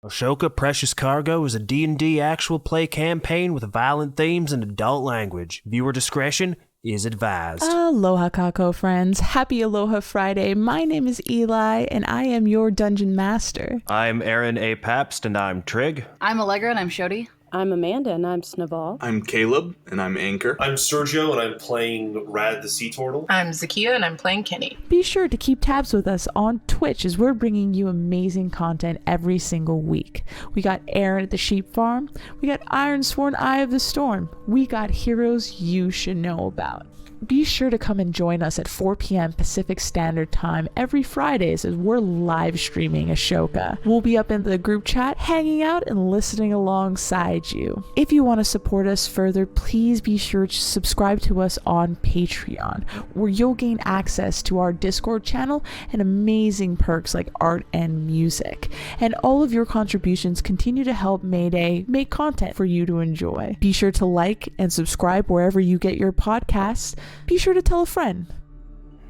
Ashoka Precious Cargo is a D&D actual play campaign with violent themes and adult language. Viewer discretion is advised. Aloha Kako friends. Happy Aloha Friday. My name is Eli and I am your dungeon master. I'm Aaron A. Pabst and I'm Trig. I'm Allegra and I'm Xauti. I'm Amanda and I'm Snuvall. I'm Caleb and I'm Anchor. I'm Sergio and I'm playing Rad the Sea Turtle. I'm Zakiya and I'm playing Kenny. Be sure to keep tabs with us on Twitch as we're bringing you amazing content every single week. We got Aaron at the Sheep Farm. We got Ironsworn Eye of the Storm. We got heroes you should know about. Be sure to come and join us at 4 p.m. Pacific Standard Time every Fridays as we're live streaming Ashoka. We'll be up in the group chat, hanging out and listening alongside you. If you want to support us further, please be sure to subscribe to us on Patreon, where you'll gain access to our Discord channel and amazing perks like art and music. And all of your contributions continue to help Mayday make content for you to enjoy. Be sure to like and subscribe wherever you get your podcasts. Be sure to tell a friend.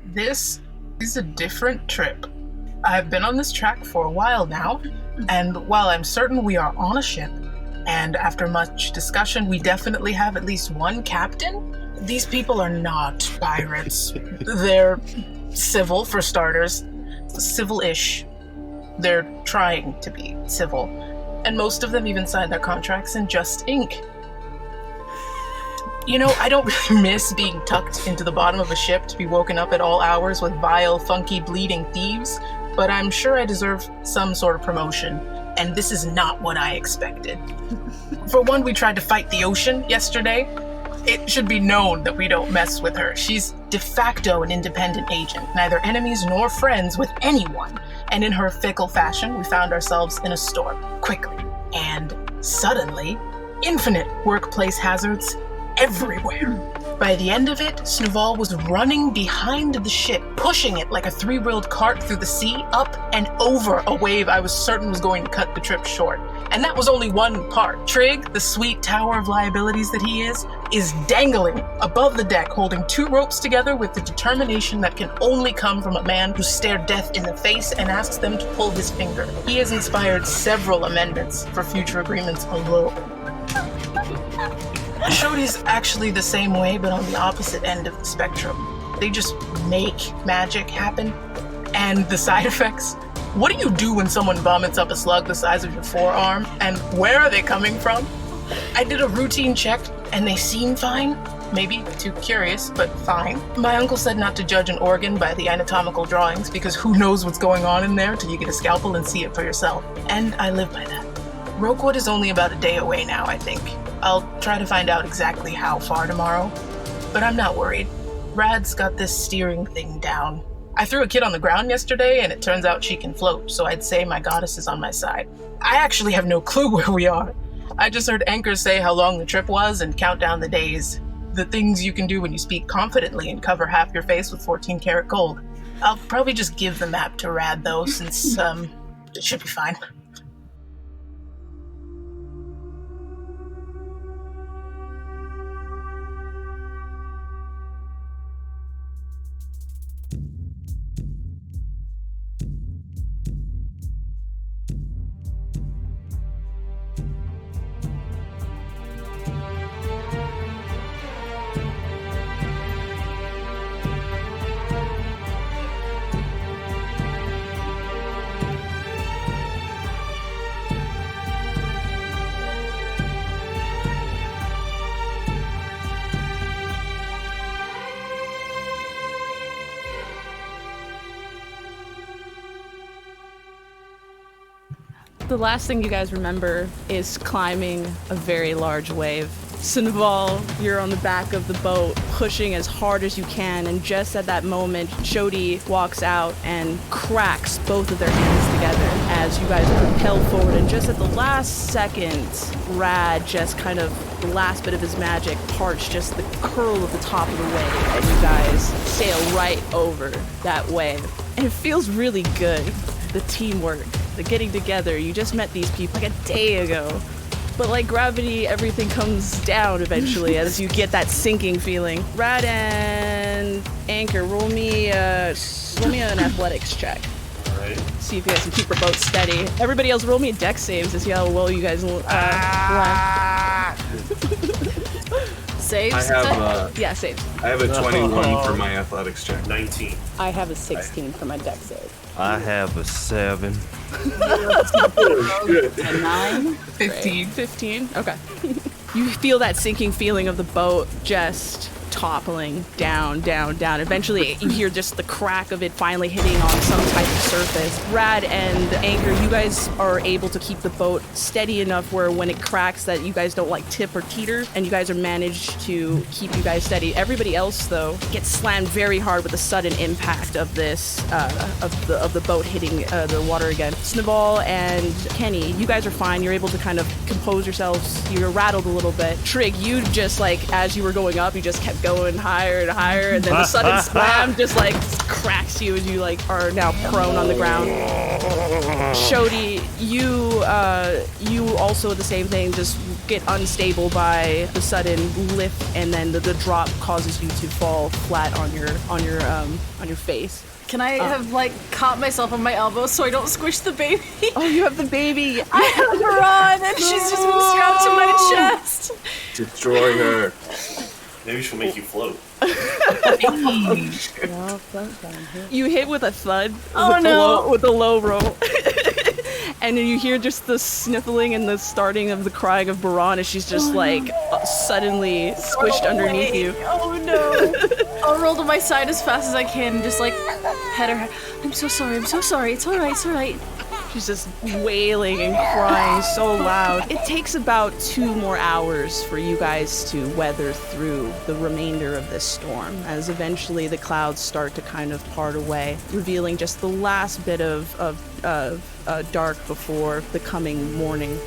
This is a different trip. I've been on this track for a while now, and while I'm certain we are on a ship, and after much discussion we definitely have at least one captain, these people are not pirates. They're civil, for starters. Civil-ish. They're trying to be civil. And most of them even sign their contracts in just ink. You know, I don't really miss being tucked into the bottom of a ship to be woken up at all hours with vile, funky, bleeding thieves, but I'm sure I deserve some sort of promotion, and this is not what I expected. For one, we tried to fight the ocean yesterday. It should be known that we don't mess with her. She's de facto an independent agent, neither enemies nor friends with anyone, and in her fickle fashion, we found ourselves in a storm, quickly, and suddenly, infinite workplace hazards everywhere. By the end of it, Snuvall was running behind the ship, pushing it like a three-wheeled cart through the sea, up and over a wave I was certain was going to cut the trip short. And that was only one part. Trig, the sweet tower of liabilities that he is dangling above the deck, holding two ropes together with the determination that can only come from a man who stared death in the face and asks them to pull his finger. He has inspired several amendments for future agreements alone. Xauti's actually the same way, but on the opposite end of the spectrum. They just make magic happen. And the side effects? What do you do when someone vomits up a slug the size of your forearm? And where are they coming from? I did a routine check, and they seem fine. Maybe too curious, but fine. My uncle said not to judge an organ by the anatomical drawings, because who knows what's going on in there till you get a scalpel and see it for yourself. And I live by that. Rokewood is only about a day away now, I think. I'll try to find out exactly how far tomorrow, but I'm not worried. Rad's got this steering thing down. I threw a kid on the ground yesterday, and it turns out she can float, so I'd say my goddess is on my side. I actually have no clue where we are. I just heard Anchor say how long the trip was and count down the days. The things you can do when you speak confidently and cover half your face with 14 karat gold. I'll probably just give the map to Rad, though, since, it should be fine. The last thing you guys remember is climbing a very large wave. Snuvall, you're on the back of the boat, pushing as hard as you can, and just at that moment, Xauti walks out and cracks both of their hands together as you guys propel forward, and just at the last second, Rad just kind of, the last bit of his magic parts just the curl of the top of the wave, and you guys sail right over that wave. And it feels really good, the teamwork, the getting together. You just met these people like a day ago. But like gravity, everything comes down eventually as you get that sinking feeling. Rad and Anchor, roll me an athletics check. All Alright. See if you guys can keep your boat steady. Everybody else, roll me a dex saves to see how well you guys land. Saves? I have Yeah, saves. I have a 21 for my athletics check. 19. I have a 16 for my dex save. I have a 7. A 9? 15. 15? Okay. You feel that sinking feeling of the boat just toppling down, down, down. Eventually, you hear just the crack of it finally hitting on some type of surface. Rad and Anchor, you guys are able to keep the boat steady enough where when it cracks that you guys don't like tip or teeter, and you guys are managed to keep you guys steady. Everybody else, though, gets slammed very hard with the sudden impact of this, of the boat hitting the water again. Snuvall and Kenny, you guys are fine. You're able to kind of compose yourselves. You're rattled a little bit. Trig, you just like, as you were going up, you just kept going higher and higher, and then the sudden slam just like cracks you, and you like are now prone on the ground. Xauti, you also the same thing, just get unstable by the sudden lift, and then the drop causes you to fall flat on your face. Can I have, like, caught myself on my elbow so I don't squish the baby? Oh, you have the baby. I have her on, and she's just been strapped to my chest. Destroy her. Maybe she'll make you float. You hit with a thud. Oh, With a low roll. And then you hear just the sniffling and the starting of the crying of Baran as she's just suddenly squished underneath you. Oh no. I'll roll to my side as fast as I can and just like pet her head. I'm so sorry, it's alright. She's just wailing and crying so loud. It takes about 2 more hours for you guys to weather through the remainder of this storm, as eventually the clouds start to kind of part away, revealing just the last bit of dark before the coming morning.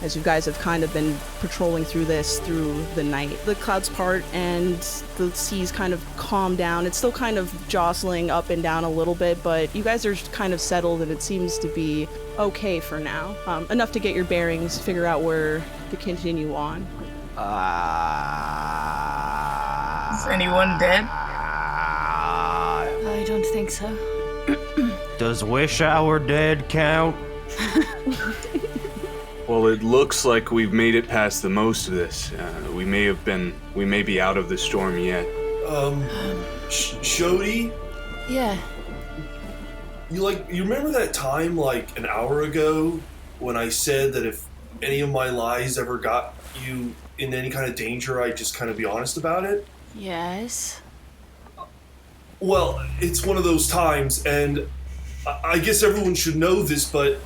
As you guys have kind of been patrolling through the night. The clouds part and the seas kind of calm down. It's still kind of jostling up and down a little bit, but you guys are kind of settled and it seems to be okay for now. Enough to get your bearings, figure out where to continue on. Is anyone dead? I don't think so. Does wish I were dead count? Well, it looks like we've made it past the most of this. We may be out of the storm yet. Xauti? Yeah. You remember that time like an hour ago when I said that if any of my lies ever got you in any kind of danger, I'd just kind of be honest about it? Yes. Well, it's one of those times, and I guess everyone should know this, but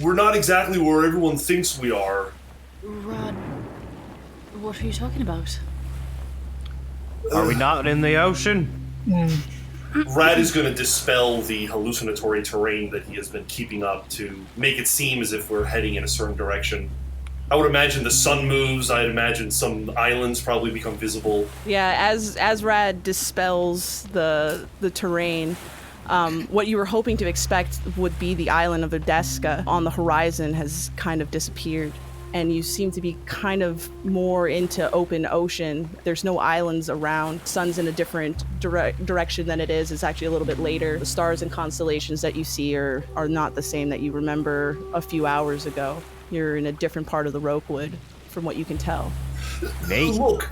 we're not exactly where everyone thinks we are. Rod, what are you talking about? Are we not in the ocean? Rad is going to dispel the hallucinatory terrain that he has been keeping up to make it seem as if we're heading in a certain direction. I would imagine the sun moves. I'd imagine some islands probably become visible. Yeah, as Rad dispels the terrain, what you were hoping to expect would be the island of Odeska on the horizon has kind of disappeared, and you seem to be kind of more into open ocean. There's no islands around. Sun's in a different direction than it is. It's actually a little bit later. The stars and constellations that you see are not the same that you remember a few hours ago. You're in a different part of the Rokewood, from what you can tell. Nate? Look,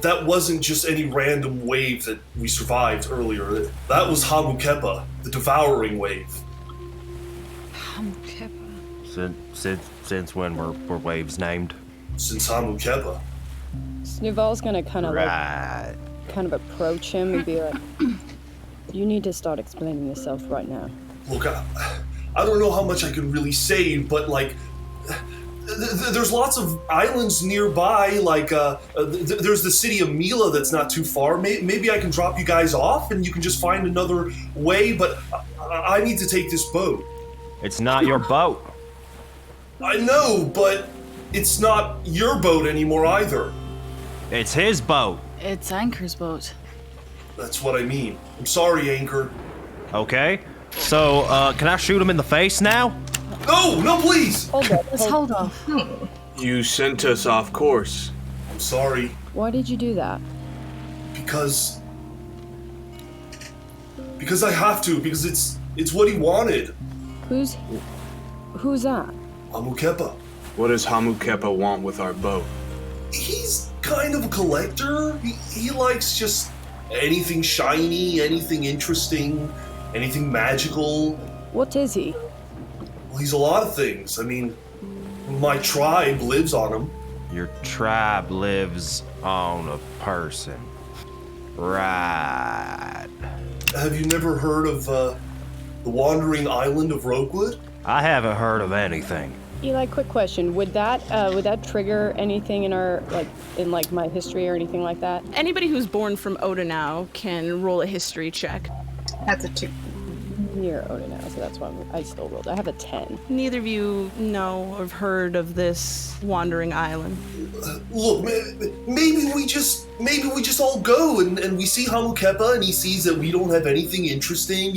that wasn't just any random wave that we survived earlier. That was Hamukepa, the devouring wave. Hamukepa. Since when were waves named? Since Hamukepa. Snuvall's gonna kind of Right. approach him and be like, "You need to start explaining yourself right now." Look, I don't know how much I can really say, but like, there's lots of islands nearby. Like, there's the city of Mila that's not too far. Maybe I can drop you guys off, and you can just find another way. But I need to take this boat. It's not your boat. I know, but it's not your boat anymore either. It's his boat. It's Anchor's boat. That's what I mean. I'm sorry, Anchor. Okay. So, can I shoot him in the face now? No, please! Let's hold off. You sent us off course. I'm sorry, Why did you do that? because Because I have to, because it's what he wanted. Who's that? Hamukepa. What does Hamukepa want with our boat? He's kind of a collector. He likes just anything shiny, anything interesting, anything magical. What is he? Well, he's a lot of things. I mean, my tribe lives on him. Your tribe lives on a person. Right. Have you never heard of the Wandering Island of Rokewood? I haven't heard of anything. Eli, quick question. Would that trigger anything in our, in my history or anything like that? Anybody who's born from Odenau can roll a history check. That's a 2. Near Odenau, so that's why I still rolled. I have a 10. Neither of you know or have heard of this wandering island. Look, maybe we just all go and we see Hamukepa and he sees that we don't have anything interesting,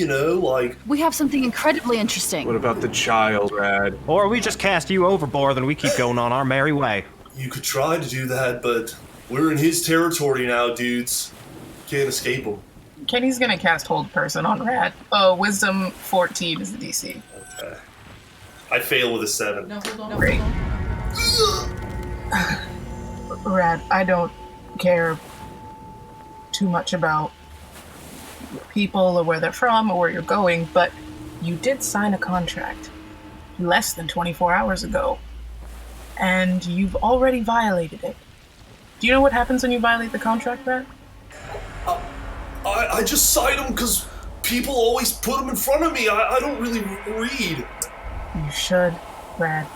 We have something incredibly interesting. What about the child, Rad? Or we just cast you overboard and we keep going on our merry way. You could try to do that, but we're in his territory now, dudes. Can't escape him. Kenny's gonna cast Hold Person on Rad. Wisdom 14 is the DC. Okay. I fail with a 7. No, hold on. Great. Rad, I don't care too much about people or where they're from or where you're going, but you did sign a contract less than 24 hours ago, and you've already violated it. Do you know what happens when you violate the contract, Rad? I just cite them because people always put them in front of me. I don't really read. You should, Rad.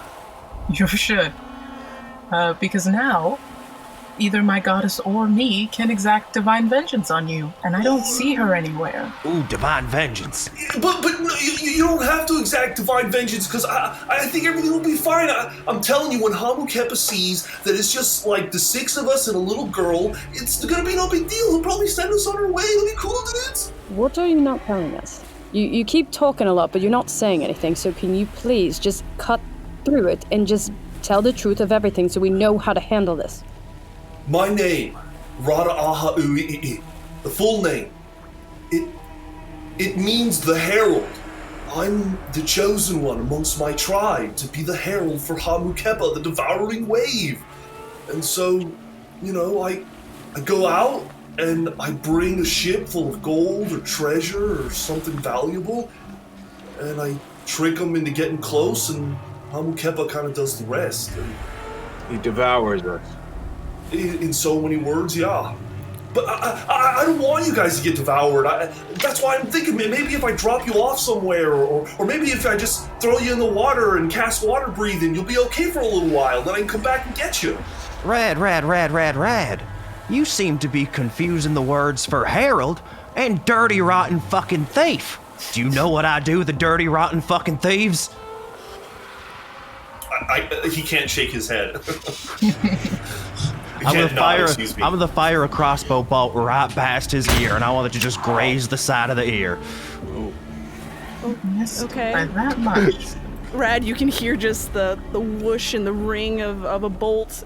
You should. Because now, either my goddess or me can exact divine vengeance on you, and I don't see her anywhere. Ooh, divine vengeance. But no, you don't have to exact divine vengeance because I think everything will be fine. I'm telling you, when Hamukepa sees that it's just like the 6 of us and a little girl, it's gonna be no big deal. He'll probably send us on our way. It'll be cool, dudes. What are you not telling us? You keep talking a lot, but you're not saying anything, so can you please just cut through it and just tell the truth of everything so we know how to handle this? My name, Rada Aha Ui'i. The full name. It means the herald. I'm the chosen one amongst my tribe to be the herald for Hamukepa, the devouring wave. And so, I go out and I bring a ship full of gold or treasure or something valuable, and I trick them into getting close, and Hamukepa kind of does the rest. He devours us. In so many words, yeah. But I don't want you guys to get devoured. That's why I'm thinking maybe if I drop you off somewhere, or maybe if I just throw you in the water and cast water breathing, you'll be okay for a little while, then I can come back and get you. Rad. You seem to be confusing the words for herald and dirty, rotten fucking thief. Do you know what I do with the dirty, rotten fucking thieves? He can't shake his head. I'm gonna fire a crossbow bolt right past his ear, and I want it to just graze the side of the ear. Okay. By that much. Rad, you can hear just the whoosh and the ring of a bolt.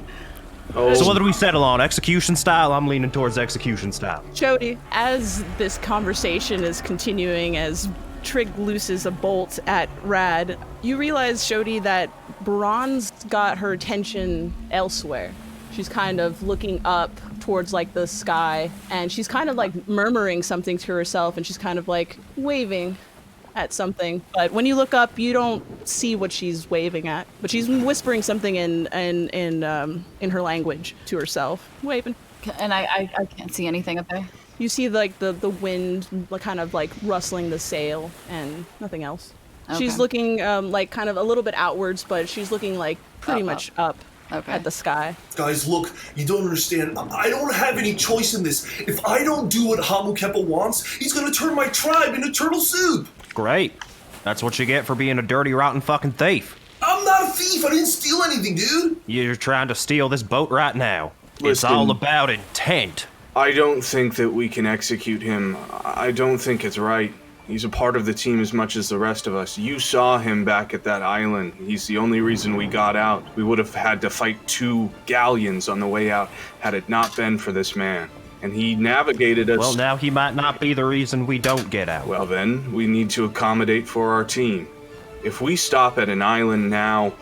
Oh. So what did we settle on? Execution style? I'm leaning towards execution style. Xauti, as this conversation is continuing, as Trig looses a bolt at Rad, you realize, Xauti, that Baron's got her attention elsewhere. She's kind of looking up towards the sky, and she's kind of murmuring something to herself, and she's kind of waving at something. But when you look up, you don't see what she's waving at. But she's whispering something in her language to herself, waving. And I can't see anything up there. You see the wind kind of rustling the sail and nothing else. Okay. She's looking kind of a little bit outwards, but she's looking pretty much up. Okay. At the sky. Guys, look, you don't understand. I don't have any choice in this. If I don't do what Hamukepa wants, he's gonna turn my tribe into turtle soup. Great. That's what you get for being a dirty, rotten fucking thief. I'm not a thief. I didn't steal anything, dude. You're trying to steal this boat right now. It's Listen, all about intent. I don't think that we can execute him. I don't think it's right. He's a part of the team as much as the rest of us. You saw him back at that island. He's the only reason we got out. We would have had to fight 2 galleons on the way out had it not been for this man. and he navigated us. Well, now he might not be the reason we don't get out. Well, then, we need to accommodate for our team. If we stop at an island now,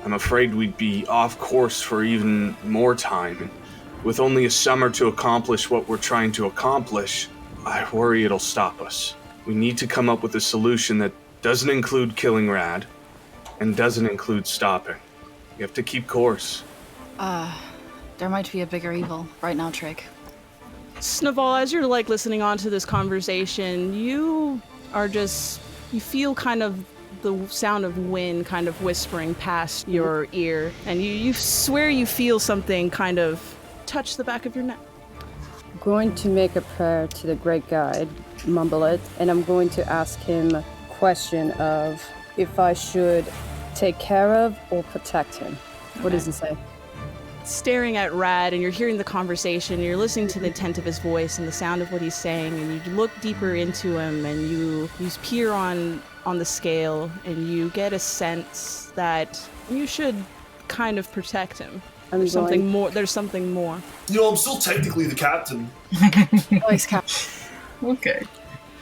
I'm afraid we'd be off course for even more time. And with only a summer to accomplish what we're trying to accomplish, I worry it'll stop us. We need to come up with a solution that doesn't include killing Rad, and doesn't include stopping. You have to keep course. There might be a bigger evil right now, Trig. Snuvall, as you're like listening on to this conversation, you feel kind of the sound of wind kind of whispering past your ear, and you swear you feel something kind of touch the back of your neck. I'm going to make a prayer to the great guide, mumble it, and I'm going to ask him a question of if I should take care of or protect him. What does he say? Staring at Rad, and you're hearing the conversation, and you're listening to the intent of his voice and the sound of what he's saying, and you look deeper into him, and you peer on the scale, and you get a sense that you should kind of protect him. There's something more. You know, I'm still technically the captain. Oh, he's captain. Okay.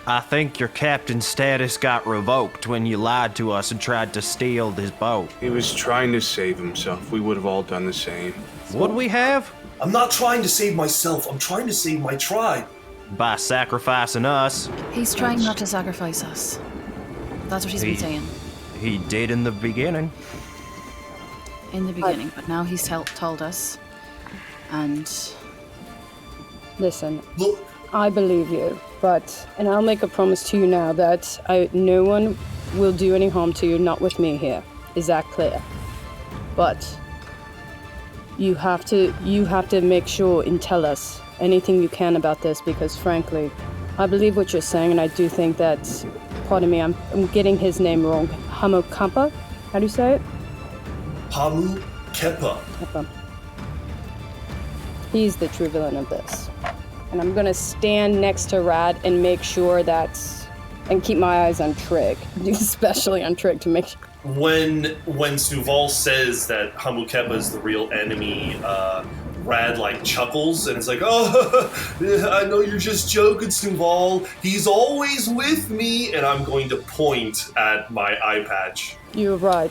I think your captain's status got revoked when you lied to us and tried to steal his boat. He was trying to save himself. We would have all done the same. What do we have? I'm not trying to save myself. I'm trying to save my tribe. By sacrificing us. He's trying not to sacrifice us. That's what he's been saying. He did in the beginning. In the beginning, but now he's told us. And... Listen, Look, I believe you, and I'll make a promise to you now that no one will do any harm to you, not with me here. Is that clear? But you have to make sure and tell us anything you can about this, because frankly, I believe what you're saying, and I do think that, pardon me, I'm getting his name wrong. Hamokampa? How do you say it? Hamu Kepa. Kepa. He's the true villain of this. And I'm gonna stand next to Rad and make sure and keep my eyes on Trig, especially on Trig to make sure. When Snuvall says that Hamu Kepa is the real enemy, Rad chuckles and it's like, oh, I know you're just joking, Snuvall. He's always with me, and I'm going to point at my eye patch. You're right.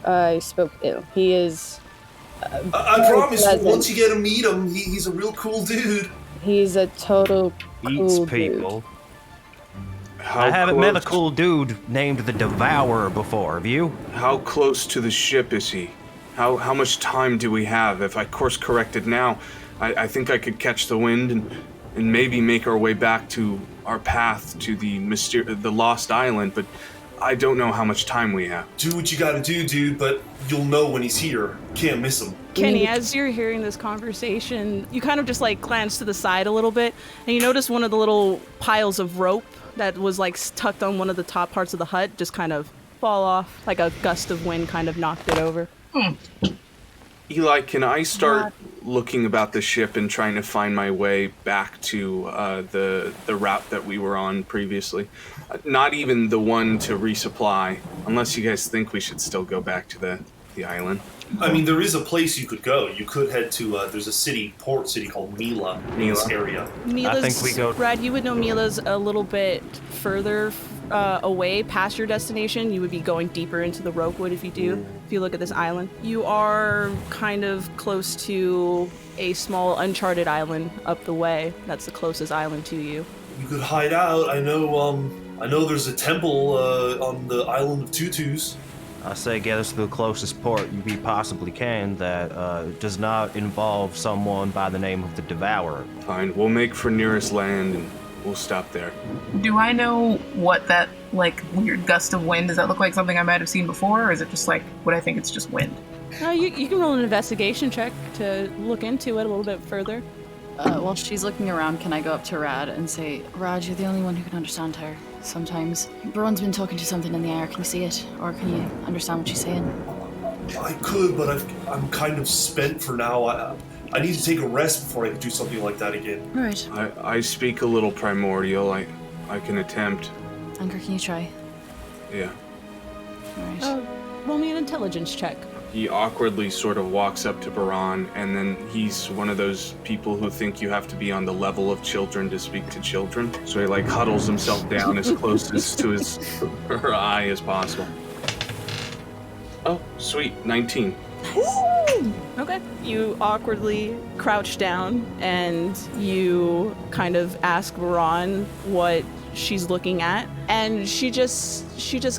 I spoke ill. He is. I promise. Once you get to meet him, he's a real cool dude. He's a total Eats cool people. dude. I haven't met a cool dude named the Devourer before, have you? How close to the ship is he? How much time do we have? If I course corrected now, I think I could catch the wind and maybe make our way back to our path to the lost island, but I don't know how much time we have. Do what you gotta do, dude, but you'll know when he's here. Can't miss him. Kenny, as you're hearing this conversation, you kind of just glance to the side a little bit, and you notice one of the little piles of rope that was tucked on one of the top parts of the hut just kind of fall off, like a gust of wind kind of knocked it over. Eli, can I start looking about the ship and trying to find my way back to the route that we were on previously? Not even the one to resupply, unless you guys think we should still go back to the island. I mean, there is a place you could go. You could head to, there's a port city called Mila in this area. Mila's, I think we go... Brad, you would know Mila's a little bit further away past your destination. You would be going deeper into the Rokewood if you look at this island. You are kind of close to a small uncharted island up the way. That's the closest island to you. You could hide out. I know there's a temple on the island of Tutus. I say get us to the closest port you possibly can that does not involve someone by the name of the Devourer. Fine, we'll make for nearest land and we'll stop there. Do I know what that, weird gust of wind, does that look like something I might have seen before, or is it just what I think it's just wind? You can roll an investigation check to look into it a little bit further. While she's looking around, can I go up to Rad and say, Rad, you're the only one who can understand her. Sometimes Braun's been talking to something in the air. Can you see it? Or can you understand what she's saying? I could, but I'm kind of spent for now. I need to take a rest before I can do something like that again. Right. I speak a little primordial. I can attempt. Anchor, can you try? Yeah. Alright. Roll me an intelligence check. He awkwardly sort of walks up to Baran, and then he's one of those people who think you have to be on the level of children to speak to children. So he like huddles himself down as close to her eye as possible. Oh, sweet, 19. Okay. You awkwardly crouch down and you kind of ask Baran what she's looking at, and she just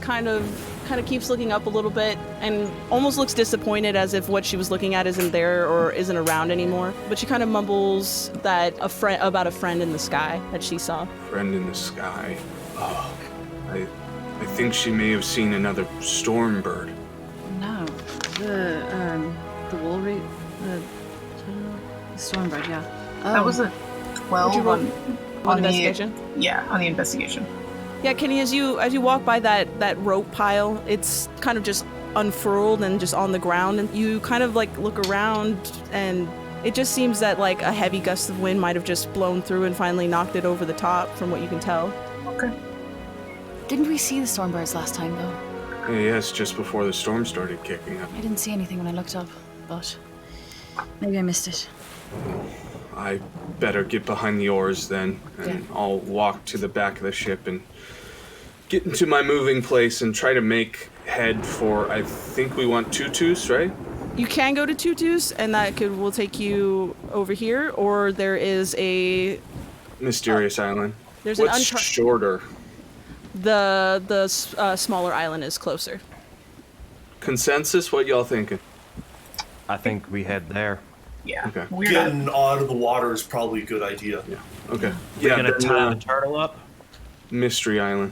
kind of keeps looking up a little bit and almost looks disappointed, as if what she was looking at isn't there or isn't around anymore. But she kind of mumbles that about a friend in the sky that she saw. Friend in the sky. Oh, I think she may have seen another storm bird. No, the wool the stormbird, yeah. Oh. That was a 12 on investigation. On the investigation. Yeah, Kenny, as you walk by that rope pile, it's kind of just unfurled and just on the ground, and you kind of like look around, and it just seems that like a heavy gust of wind might have just blown through and finally knocked it over the top, from what you can tell. Okay. Didn't we see the stormbirds last time, though? Yes, just before the storm started kicking up. I didn't see anything when I looked up, but maybe I missed it. I better get behind the oars then, and I'll walk to the back of the ship and get into my moving place and try to make head for, I think we want Tutus, right? You can go to Tutus, and that will take you over here, or there is a Mysterious island. There's What's an uncharted. shorter? The smaller island is closer. Consensus? What y'all thinking? I think we head there. Yeah. Okay. We're Getting out of the water is probably a good idea. Yeah. Okay. We're Yeah, gonna then, tie the turtle up. Mystery Island.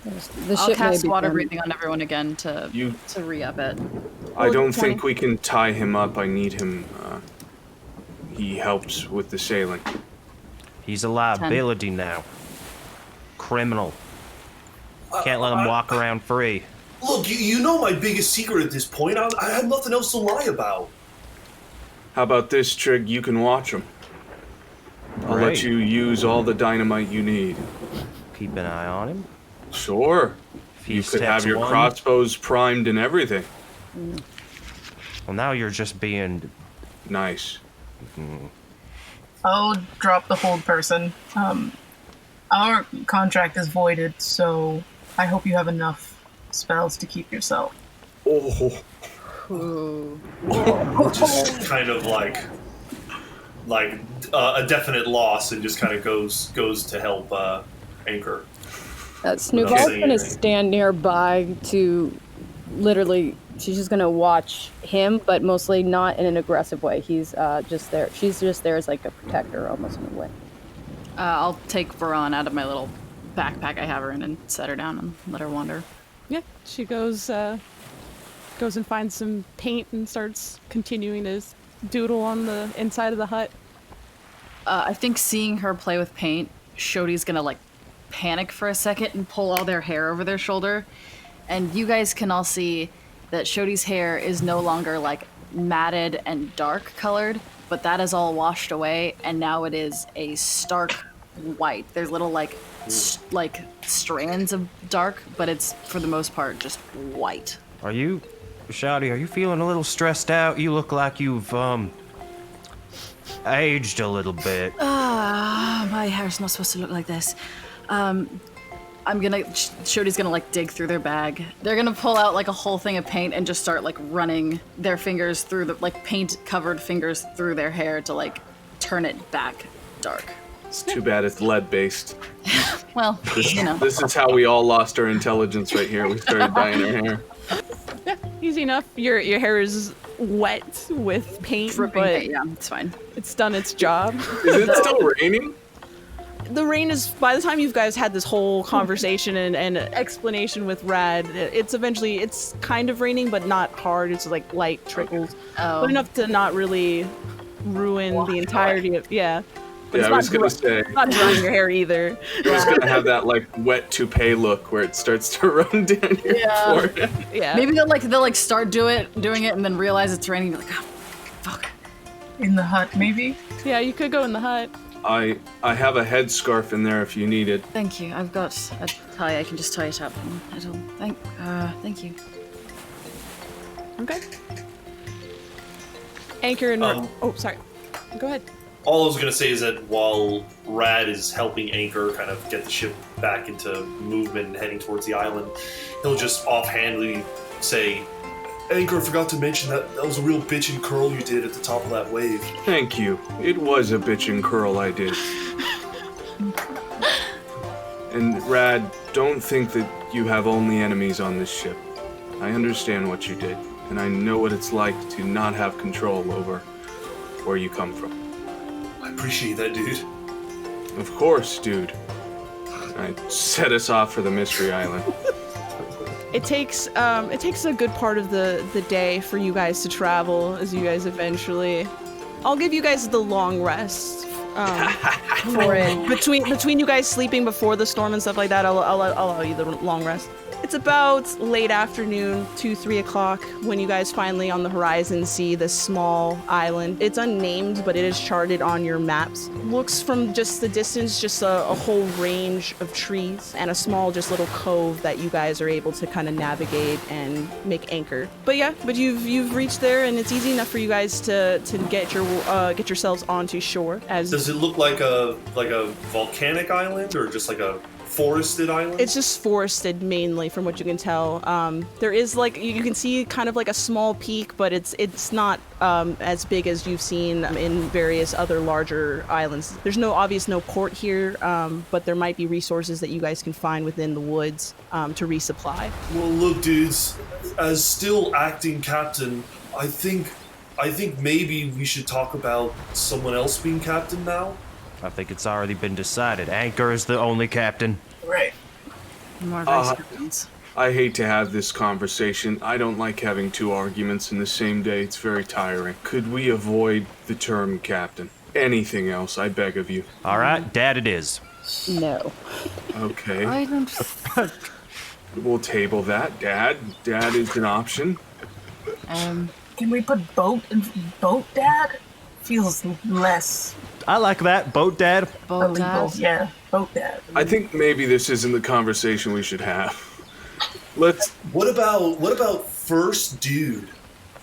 The I'll ship may cast be water done. breathing on everyone again to You. re-up it. I don't 20. think we can tie him up. I need him. He helps with the sailing. He's a liability now. Criminal. Can't let him walk around free. Look, you know my biggest secret at this point. I have nothing else to lie about. How about this, Trig? You can watch him. I'll let Great. you use all the dynamite you need. Keep an eye on him. Sure. If he You could steps have your one- crossbows primed and everything. Well, now you're just being. Nice. I'll drop the hold person. Our contract is voided, so I hope you have enough spells to keep yourself. Oh. Ooh. Just kind of like a definite loss, and just kind of goes to help Anchor. Snuvall's saying gonna anything. stand nearby to literally. She's just gonna watch him, but mostly not in an aggressive way. He's just there. She's just there as like a protector, almost in a way. I'll take Baran out of my little backpack I have her in and set her down and let her wander. Yeah, she goes and finds some paint and starts continuing to doodle on the inside of the hut. I think seeing her play with paint, Shodi's gonna like panic for a second and pull all their hair over their shoulder. And you guys can all see that Shodi's hair is no longer like matted and dark colored, but that is all washed away, and now it is a stark white. There's little like strands of dark, but it's for the most part just white. Are you, Xauti? Are you feeling a little stressed out? You look like you've aged a little bit. My hair's not supposed to look like this. Shodi's gonna like dig through their bag. They're gonna pull out like a whole thing of paint and just start like running their fingers through the like paint covered fingers through their hair to like turn it back dark. It's too bad it's lead based. Well, you know. This is how we all lost our intelligence right here. We started dyeing our hair. Yeah, easy enough. Your hair is wet with paint, Dripping but paint, yeah, it's fine. it's done its job. Is it still raining? The rain is, by the time you guys had this whole conversation and explanation with Rad, it's kind of raining, but not hard. It's like light trickles, but enough to not really ruin the entirety of, yeah. But Yeah, it's I was gonna not say. not drying your hair either. It's gonna have that like wet toupee look where it starts to run down your forehead. Yeah. Maybe they'll start doing it and then realize it's raining. You're like, oh, fuck. In the hut, maybe? Yeah, you could go in the hut. I have a headscarf in there if you need it. Thank you. I've got a tie. I can just tie it up. Thank you. Okay. Anchor and... oh, sorry. Go ahead. All I was going to say is that while Rad is helping Anchor kind of get the ship back into movement and heading towards the island, he'll just offhandedly say, Anchor, I forgot to mention that was a real bitchin' curl you did at the top of that wave. Thank you. It was a bitchin' curl I did. And Rad, don't think that you have only enemies on this ship. I understand what you did, and I know what it's like to not have control over where you come from. I appreciate that, dude. Of course, dude. I set us off for the Mystery Island. It takes a good part of the day for you guys to travel as you guys eventually... I'll give you guys the long rest for it. Between you guys sleeping before the storm and stuff like that, I'll allow you the long rest. It's about late afternoon, 2-3 o'clock, when you guys finally on the horizon see this small island. It's unnamed, but it is charted on your maps. Looks from just the distance, just a whole range of trees and a small just little cove that you guys are able to kind of navigate and make anchor. But you've reached there, and it's easy enough for you guys to get yourselves onto shore. Does it look like a volcanic island or just like a forested island? It's just forested mainly, from what you can tell. There is you can see kind of like a small peak, but it's not as big as you've seen in various other larger islands. There's no port here, but there might be resources that you guys can find within the woods to resupply. Well, look, dudes, as still acting captain, I think maybe we should talk about someone else being captain now. I think it's already been decided. Anchor is the only captain. Right. More vice captains. I hate to have this conversation. I don't like having two arguments in the same day. It's very tiring. Could we avoid the term captain? Anything else, I beg of you. All right, Dad it is. No. Okay. I don't... We'll table that. Dad is an option. Can we put boat dad? Feels less I like that. Boat Dad. Boat illegal. dad. Yeah, boat dad. I think maybe this isn't the conversation we should have. What about first dude?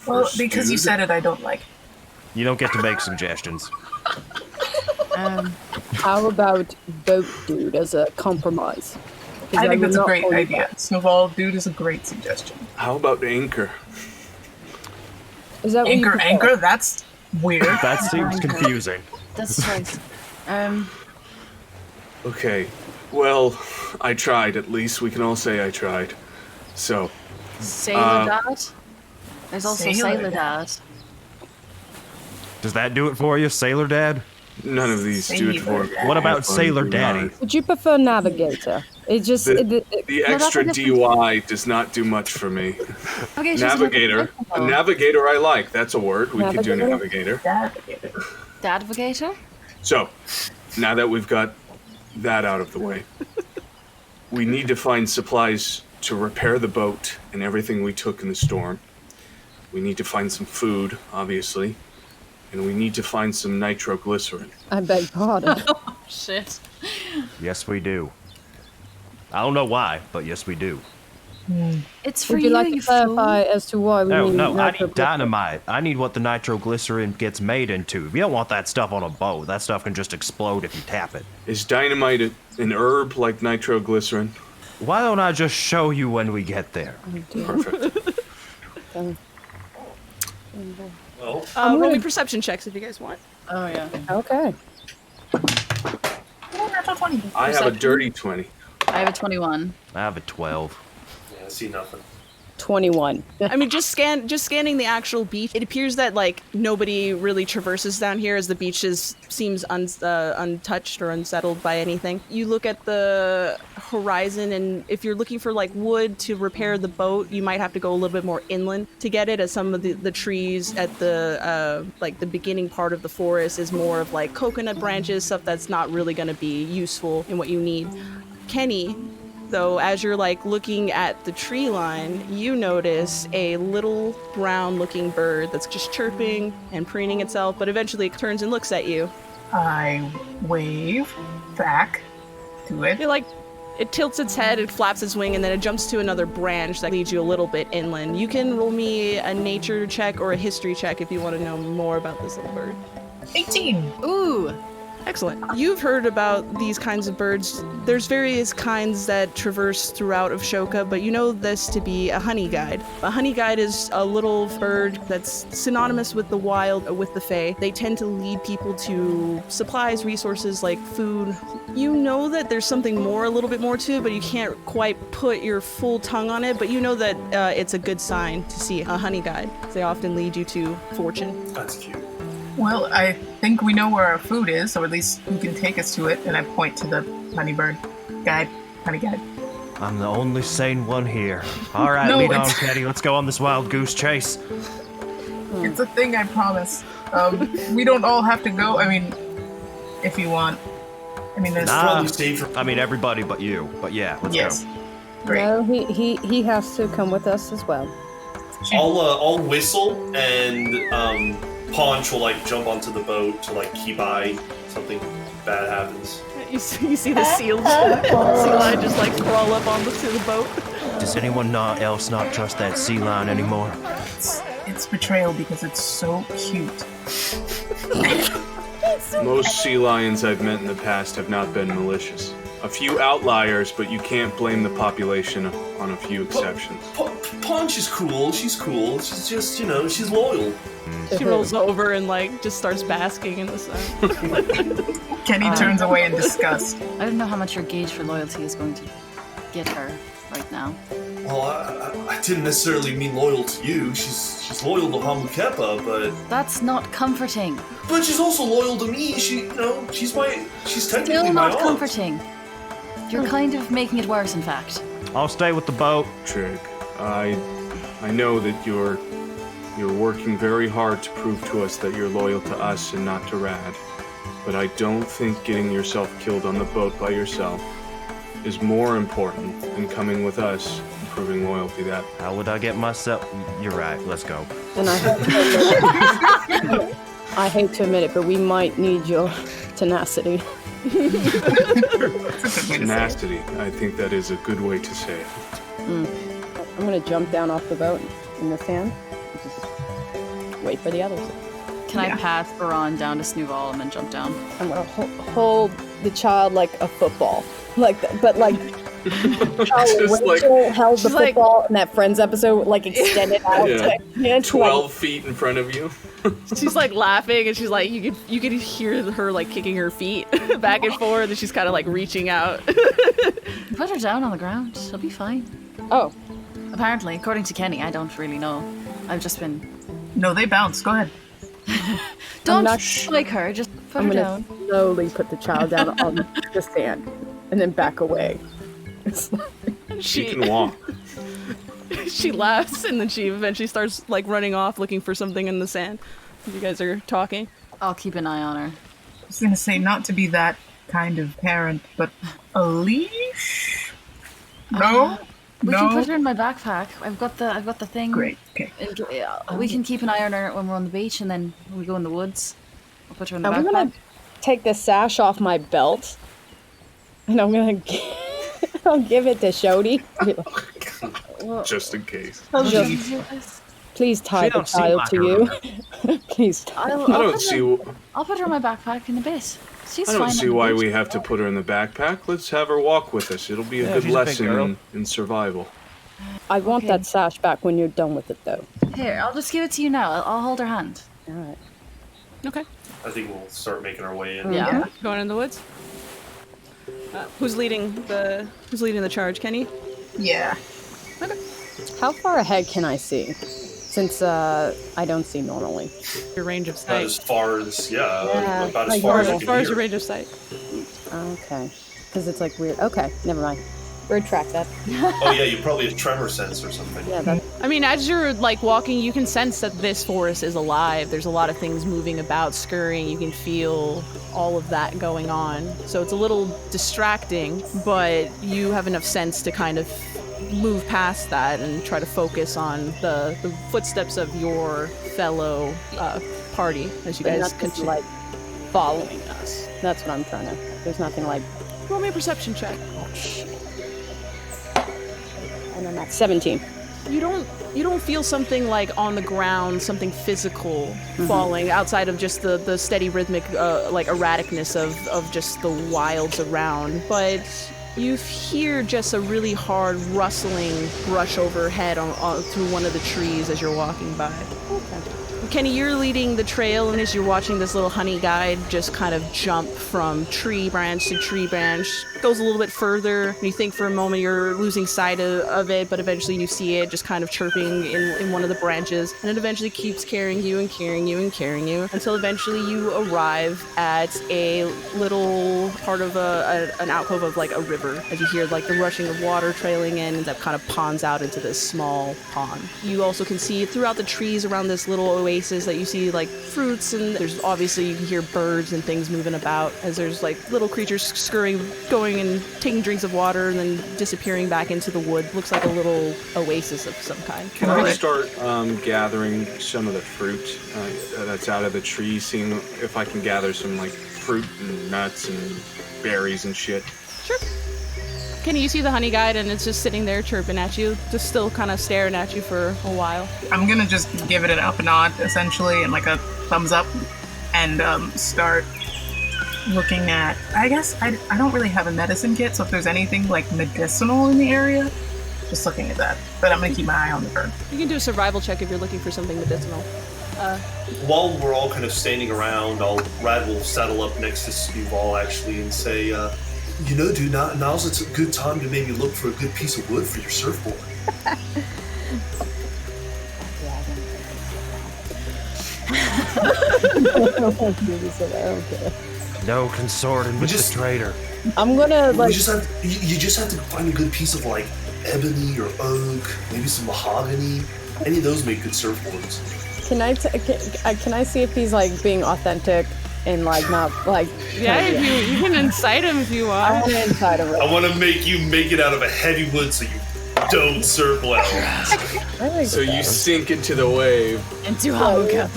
Well, First because you dude? said it, I don't like it. You don't get to make suggestions. How about boat dude as a compromise? I think that's a will not great hold idea. back. Snuvall, dude is a great suggestion. How about anchor? Is that what you prefer? Anchor, that's weird. That seems confusing. That's right. Okay. Well, I tried, at least. We can all say I tried. So, Sailor Dad? There's also Sailor Dad. Does that do it for you, Sailor Dad? none of these do it for me. What about Sailor Daddy? Would you prefer navigator? It just The extra DY does not do much for me. Okay, Navigator. A navigator I like. That's a word. We could do navigator. Dadvigator? So, now that we've got that out of the way, we need to find supplies to repair the boat and everything we took in the storm. We need to find some food, obviously. And we need to find some nitroglycerin. I beg pardon. Oh, shit. Yes, we do. I don't know why, but yes, we do. It's for Would you like to clarify as to why we need No, I need nitroglycerin? dynamite. I need what the nitroglycerin gets made into. You don't want that stuff on a boat. That stuff can just explode if you tap it. Is dynamite an herb like nitroglycerin? Why don't I just show you when we get there? Perfect. Well, Roll me perception checks if you guys want. Oh, yeah. Okay. I have a dirty 20. I have a 21. I have a 12. yeah, I see nothing. 21. I mean, just scanning the actual beach. It appears that like nobody really traverses down here, as the beach seems untouched or unsettled by anything. You look at the horizon, and if you're looking for like wood to repair the boat, you might have to go a little bit more inland to get it, as some of the trees at the like the beginning part of the forest is more of like coconut branches, stuff that's not really going to be useful in what you need. Kenny, though, as you're like looking at the tree line, you notice a little brown looking bird that's just chirping and preening itself, but eventually it turns and looks at you. I wave back to it. You're like, It tilts its head, it flaps its wing, and then it jumps to another branch that leads you a little bit inland. You can roll me a nature check or a history check if you want to know more about this little bird. 18. Ooh. Excellent. You've heard about these kinds of birds. There's various kinds that traverse throughout Ashoka, but you know this to be a honey guide. A honey guide is a little bird that's synonymous with the wild, with the fae. They tend to lead people to supplies, resources like food. You know that there's something more, a little bit more to it, but you can't quite put your full tongue on it, but you know that it's a good sign to see a honey guide. They often lead you to fortune. That's cute. Well, I think we know where our food is, or at least you can take us to it, and I point to the honey guide. I'm the only sane one here. All right, No, lead on, it's- Teddy. Let's go on this wild goose chase. It's a thing, I promise. We don't all have to go. I mean, if you want. I mean, there's Nah. Probably safer. I mean, everybody but you. But yeah, let's yes. go. Great. No, he has to come with us as well. I'll whistle and Paunch will like jump onto the boat to like keep eye something bad happens. You see the sea lion just like crawl up onto the boat. Does anyone else not trust that sea lion anymore? It's betrayal because it's so cute. Most sea lions I've met in the past have not been malicious. A few outliers, but you can't blame the population on a few exceptions. Paunch is cool. She's cool. She's just, she's loyal. She rolls over and like just starts basking in the sun. Kenny turns away in disgust. I don't know how much your gauge for loyalty is going to get her right now. Well, I didn't necessarily mean loyal to you. She's loyal to Hamukepa, but That's not comforting. she's also loyal to me. She's technically Still my not aunt. comforting. You're kind of making it worse, in fact. I'll stay with the boat. Trig, I know that you're working very hard to prove to us that you're loyal to us and not to Rad. But I don't think getting yourself killed on the boat by yourself is more important than coming with us and proving loyalty that. How would I get myself? You're right. Let's go. And I hate to admit it, but we might need your tenacity. Tenacity, I think that is a good way to say it. I'm gonna jump down off the boat in the sand. Just wait for the others. Can I pass Baron down to Snuvall and then jump down? I'm gonna hold the child like a football, but like how Just like- Rachel held the She's like- football in that Friends episode, like extended out. Yeah. And 12 feet in front of you. She's like laughing and she's like you could hear her like kicking her feet back and forth and she's kind of like reaching out. Put her down on the ground. She'll be fine. Oh, Apparently, according to Kenny, I don't really know. I've just been... No, they bounce. Go ahead. Don't not- like her, just put I'm her gonna down. slowly put the child down on the sand, and then back away. She can walk. She laughs and then she eventually starts like running off looking for something in the sand. You guys are talking. I'll keep an eye on her. I was gonna say not to be that kind of parent, but a leash? No? We no? can put her in my backpack. I've got the thing. Great, okay. We can keep an eye on her when we're on the beach, and then when we go in the woods, we'll put her in the I'm backpack. gonna take the sash off my belt, and I'm gonna I'll give it to Xauti. Just in case. Please tie She the don't seem child like to her. you. Please tie. I'll put her in my backpack in a bit. She's I fine. don't see on the why beach. we have to put her in the backpack. Let's have her walk with us. It'll be a Yeah, good she's a big lesson girl. in survival. I want Okay. that sash back when you're done with it, though. Here, I'll just give it to you now. I'll hold her hand. All right. Okay. I think we'll start making our way in. Yeah. Going in the woods. Who's leading the charge? Kenny? Yeah. How far ahead can I see? Since I don't see normally. Your range of About sight. as far as Yeah, about like as far as I As can far as hear. your range of sight. Okay. Because it's like weird. Okay, never mind. Retract that. Oh yeah, you probably have tremor sense or something. Yeah, that, I mean, as you're like walking, you can sense that this forest is alive. There's a lot of things moving about, scurrying. You can feel all of that going on. So it's a little distracting, but you have enough sense to kind of move past that and try to focus on the footsteps of your fellow party as you but guys nothing's continue. like following us. That's what I'm trying to. There's nothing like Roll me a perception check. And I'm at 17. You don't feel something like on the ground, something physical falling outside of just the steady rhythmic like erraticness of just the wilds around, but you hear just a really hard rustling brush overhead on through one of the trees as you're walking by. Okay. Kenny, you're leading the trail, and as you're watching this little honey guide just kind of jump from tree branch to tree branch, goes a little bit further, and you think for a moment you're losing sight of it, but eventually you see it just kind of chirping in one of the branches, and it eventually keeps carrying you and carrying you and carrying you, until eventually you arrive at a little part of an alcove of like a river, as you hear like the rushing of water trailing in that kind of ponds out into this small pond. You also can see throughout the trees around this little oasis that you see like fruits, and there's obviously you can hear birds and things moving about as there's like little creatures scurrying, going and taking drinks of water and then disappearing back into the wood. Looks like a little oasis of some kind. Can I start gathering some of the fruit that's out of the trees, seeing if I can gather some like fruit and nuts and berries and shit? Sure. Kenny, you see the honey guide, and it's just sitting there chirping at you, just still kind of staring at you for a while. I'm gonna just give it an up nod, essentially, and like a thumbs up, and start looking at, I guess, I don't really have a medicine kit, so if there's anything like medicinal in the area, just looking at that. But I'm gonna keep my eye on the bird. You can do a survival check if you're looking for something medicinal. While we're all kind of standing around, Rad will settle up next to Snuvall actually and say, you know, dude, now's a good time to maybe look for a good piece of wood for your surfboard. No consorting with the traitor. I'm gonna like. You just have to find a good piece of like ebony or oak, maybe some mahogany. Any of those make good surfboards. Can I see if he's like being authentic and like not like? Yeah, you can incite him if you want. I want to incite him. I want to make it out of a heavy wood so you don't surf well. So you sink into the wave. Into Hamuka.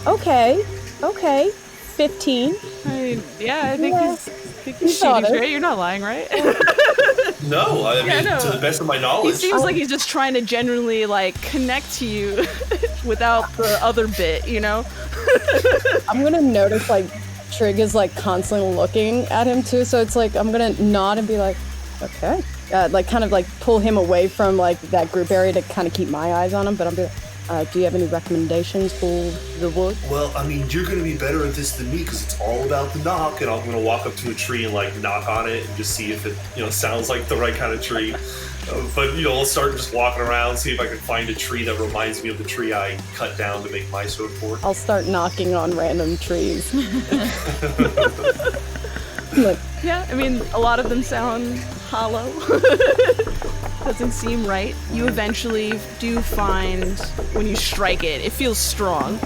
Okay. 15. I mean, yeah, I think he's thought shooting it. right. You're not lying, right? No, I mean, no. to the best of my He knowledge. seems like he's just trying to genuinely like connect to you without the other bit, you know? I'm gonna notice like Trig is like constantly looking at him too, so it's like I'm gonna nod and be like, okay, like kind of like pull him away from like that group area to kind of keep my eyes on him. But I'm be like, do you have any recommendations for the wood? Well, I mean, you're gonna be better at this than me because it's all about the knock, and I'm gonna walk up to a tree and like knock on it and just see if it, sounds like the right kind of tree. But I'll start just walking around, see if I can find a tree that reminds me of the tree I cut down to make my surfboard. I'll start knocking on random trees. Look. Yeah, I mean, a lot of them sound hollow. Doesn't seem right. You eventually do find, when you strike it, it feels strong,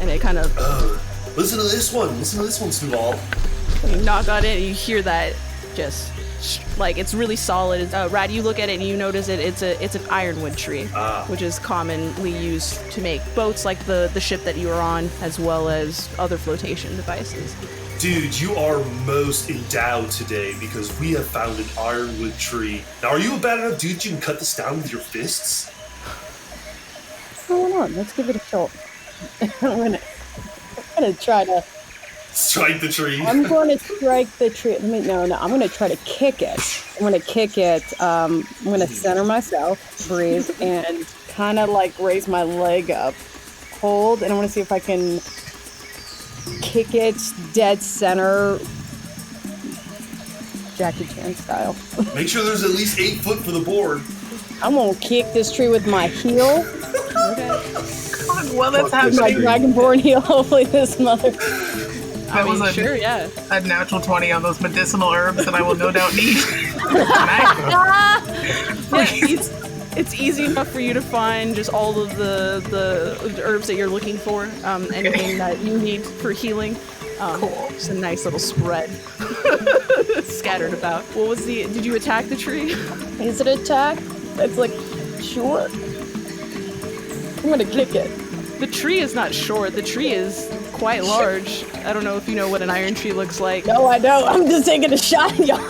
and it kind of... Listen to this one, Snuvall. You knock on it, and you hear that just... like it's really solid. Rad, you look at it and you notice it's an ironwood tree, which is commonly used to make boats like the ship that you were on, as well as other flotation devices. Dude, you are most endowed today because we have found an ironwood tree. Now, are you a bad enough dude you can cut this down with your fists? Hold on, let's give it a shot. I'm gonna try to strike the tree. I'm going to strike the tree. No. I'm going to try to kick it. I'm going to center myself, breathe, and kind of like raise my leg up. Hold, and I want to see if I can kick it dead center, Jackie Chan style. Make sure there's at least 8 foot for the board. I'm going to kick this tree with my heel. God, well, that's happening. My dragonborn heel. Hopefully this mother... That was a natural 20 on those medicinal herbs that I will no doubt need. It's easy enough for you to find just all of the herbs that you're looking for, anything that you need for healing. Cool. Just a nice little spread scattered about. Did you attack the tree? Is it attack? It's like, sure. I'm gonna kick it. The tree is not short. The tree is quite large. I don't know if you know what an iron tree looks like. No, I don't. I'm just taking a shot at y'all.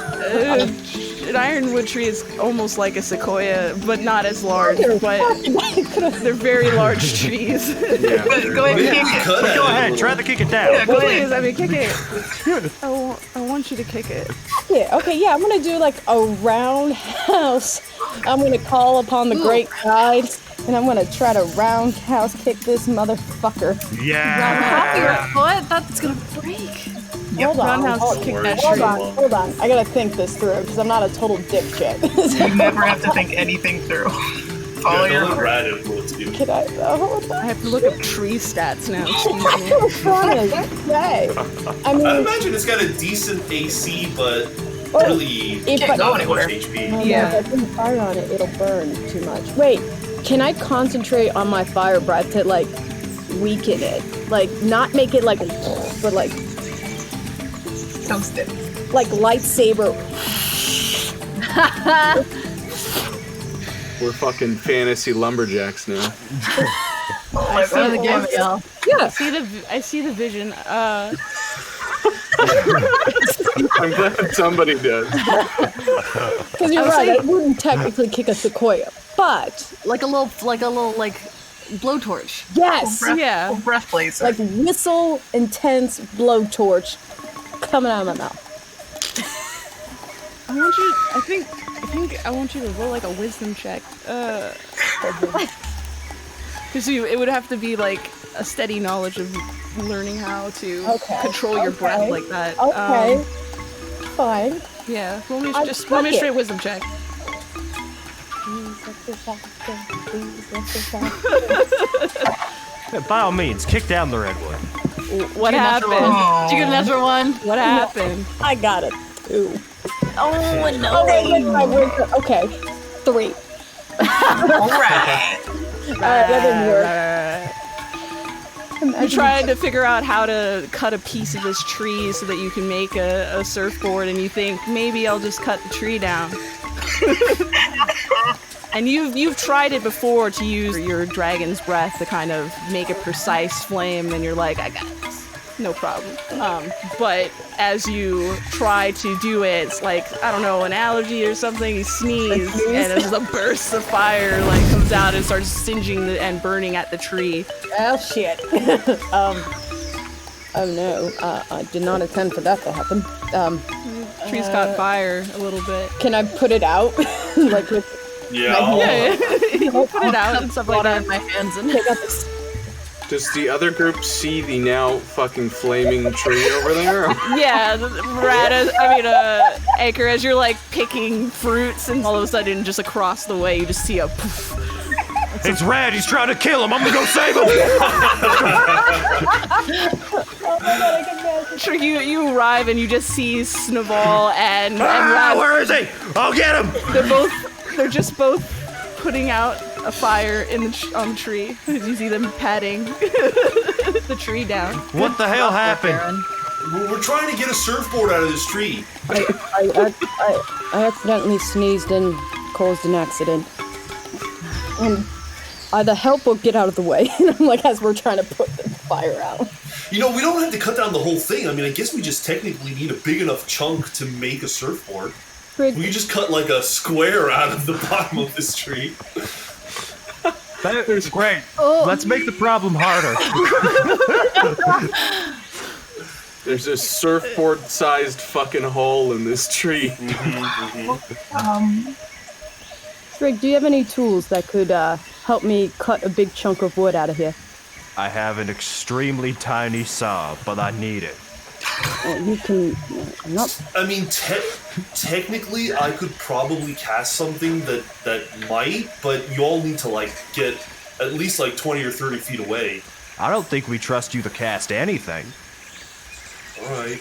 An ironwood tree is almost like a sequoia, but not as large. But they're very large trees. Yeah, Go ahead and kick it. Go ahead, try to kick it down. Yeah, go ahead. Please, I mean, kick it. I want you to kick it. Yeah, okay, yeah, I'm gonna do like a roundhouse. I'm gonna call upon the great guides, and I'm gonna try to roundhouse kick this motherfucker. Yeah. What? That's gonna break. Hold on, Roundhouse hold kick on, that hold tree. on, hold on. I gotta think this through, because I'm not a total dipshit. You never have to think anything through. Follow Yeah, your don't let heart. Rad influence you. Can I, hold I on. have to look up tree stats now. Excuse me. I was trying to say. I I mean, imagine it's got a decent AC, but Oh, really if Can't I- go not much anywhere. HP. oh, Yeah. no, if I put fire on it, it'll burn too much. Wait, can I concentrate on my fire breath to like weaken it? Like not make it like, but like Toast it. lightsaber. We're fucking fantasy lumberjacks now. I see the game, y'all. Yeah. I see the vision. I'm glad somebody does. Because you're right, I wouldn't technically kick a sequoia, but Like a little blowtorch. yes, Yeah. Breath blazer. like whistle intense blowtorch coming out of my mouth. I want you. I think I want you to roll like a wisdom check. Because it would have to be like a steady knowledge of learning how to Okay, control your breath okay, like that. Okay, fine. Yeah. Roll me I just took roll me a it. straight wisdom check. By all means, kick down the redwood. What Natural happened? one. Did you get a natural one? What happened? I got it. Ooh. Oh no. Okay, 3. Alright. Alright, that didn't work. You're trying to figure out how to cut a piece of this tree so that you can make a surfboard, and you think maybe I'll just cut the tree down. And you've tried it before to use your dragon's breath to kind of make a precise flame, and you're like, I got this, no problem. But as you try to do it, it's like, I don't know, an allergy or something. You sneeze, and there's a burst of fire like comes out and starts singeing and burning at the tree. Oh shit. Oh no, I did not intend for that to happen. Tree's caught fire a little bit. Can I put it out? Like with Yeah. You put it out and stuff like Water that. in my hands and take out this. Does the other group see the now fucking flaming tree over there? Yeah, Rad, Anchor, as you're like picking fruits, and all of a sudden, just across the way, you just see a poof. It's Rad, he's trying to kill him. I'm gonna go save him. Trig, you arrive and you just see Snuvall and Ah, Rad. where is he? I'll get him. They're just both putting out a fire on the tree. You see them patting the tree down. What the hell happened? We're trying to get a surfboard out of this tree. I accidentally sneezed and caused an accident. Either help or get out of the way. And I'm like, as we're trying to put the fire out. You know, we don't have to cut down the whole thing. I mean, I guess we just technically need a big enough chunk to make a surfboard. We could just cut like a square out of the bottom of this tree. That is great. Let's make the problem harder. There's a surfboard-sized fucking hole in this tree. Trig, do you have any tools that could help me cut a big chunk of wood out of here? I have an extremely tiny saw, but I need it. You can... not... I mean, technically, I could probably cast something that might, but you all need to, like, get at least, like, 20 or 30 feet away. I don't think we trust you to cast anything. Alright.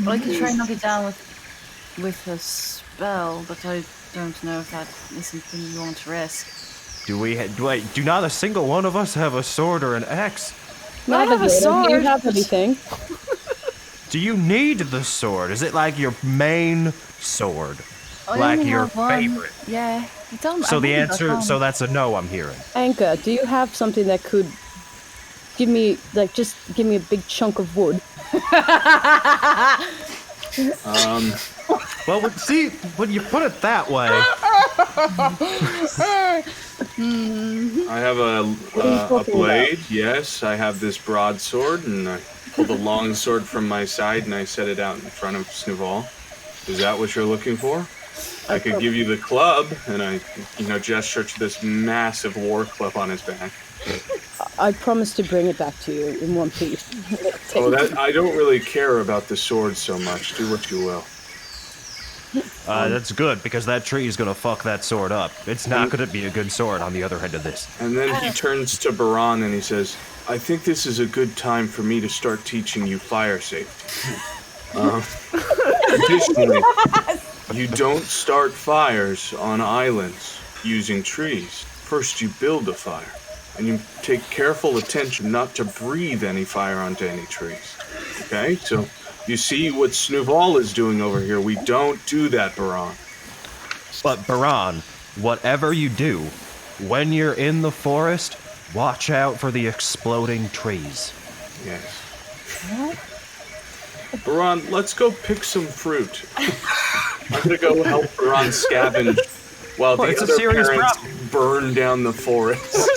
Well, I could try and knock it down with a spell, but I don't know if that is something you want to risk. Do not a single one of us have a sword or an axe? I have a sword. You have everything. Do you need the sword? Is it like your main sword? I like only your have one. favorite. Yeah. So the answer, so that's a no, I'm hearing. Anchor, do you have something that could give me, like, just give me a big chunk of wood? Well, see, when you put it that way, I have a blade, yes. I have this broadsword, and I pull the long sword from my side, and I set it out in front of Snuvall. Is that what you're looking for? I could give you the club, and I, gesture to this massive war club on his back. I promise to bring it back to you in one piece. I don't really care about the sword so much. Do what you will. That's good, because that tree is going to fuck that sword up. It's not going to be a good sword on the other end of this. And then he turns to Baran and he says, I think this is a good time for me to start teaching you fire safety. Additionally, you don't start fires on islands using trees. First you build a fire, and you take careful attention not to breathe any fire onto any trees. Okay, so you see what Snuvall is doing over here. We don't do that, Baran. But Baran, whatever you do, when you're in the forest, watch out for the exploding trees. Yes. What? Baran, let's go pick some fruit. I'm gonna go help Baran scavenge while the other parents burn down the forest.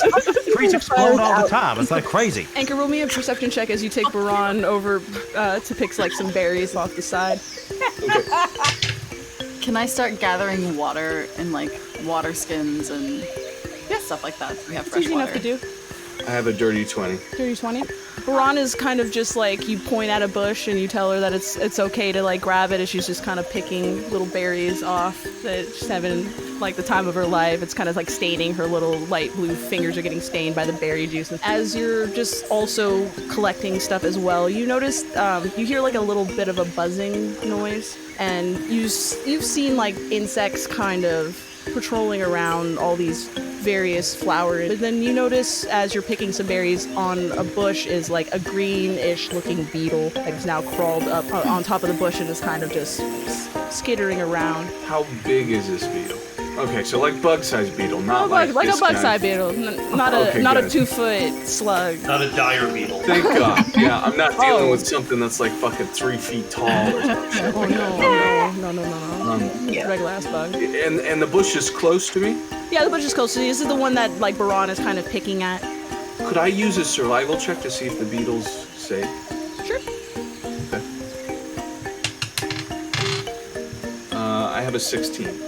Trees explode all the time. It's like crazy. Anchor, roll me a perception check as you take Baran over to pick like some berries off the side. Okay. Can I start gathering water and like water skins and stuff like that? We have fresh It's easy water. enough to do. I have a dirty 20. Dirty 20. Baran is kind of just like, you point at a bush and you tell her that it's okay to like grab it, and she's just kind of picking little berries off that she's having like the time of her life. It's kind of like staining her little light blue fingers are getting stained by the berry juices. As you're just also collecting stuff as well, you notice you hear like a little bit of a buzzing noise, and you've seen like insects kind of patrolling around all these various flowers. But then you notice as you're picking some berries, on a bush is like a greenish looking beetle that has now crawled up on top of the bush and is kind of just skittering around. How big is this beetle? Okay, so like bug-sized beetle, not like a this bug-sized guy. beetle, not a 2-foot slug. Not a dire beetle. Thank God. Yeah, I'm not dealing with something that's like fucking 3 feet tall or some shit. Oh no. Yeah. Regular ass bug. And the bush is close to me? Yeah, the bush is close. So this is the one that like Baran is kind of picking at. Could I use a survival check to see if the beetle's safe? Sure. Okay. I have a 16.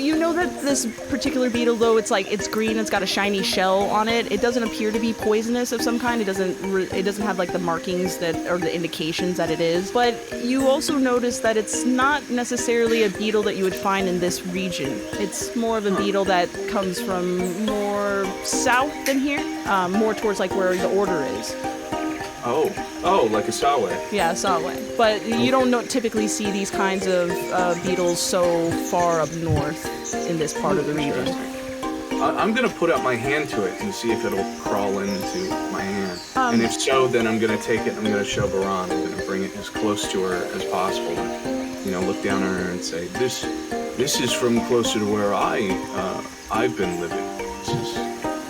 You know that this particular beetle, though it's green, it's got a shiny shell on it. It doesn't appear to be poisonous of some kind. It doesn't have like the markings that or the indications that it is. But you also notice that it's not necessarily a beetle that you would find in this region. It's more of a beetle that comes from more south than here, more towards like where the order is. Oh, like a sawe. Yeah, Sawway. But you don't typically see these kinds of beetles so far up north in this part of the region. I'm going to put out my hand to it and see if it'll crawl into my hand. And if so, then I'm going to take it and I'm going to show Baran. I'm going to bring it as close to her as possible and, look down on her and say, this is from closer to where I've been living. This is,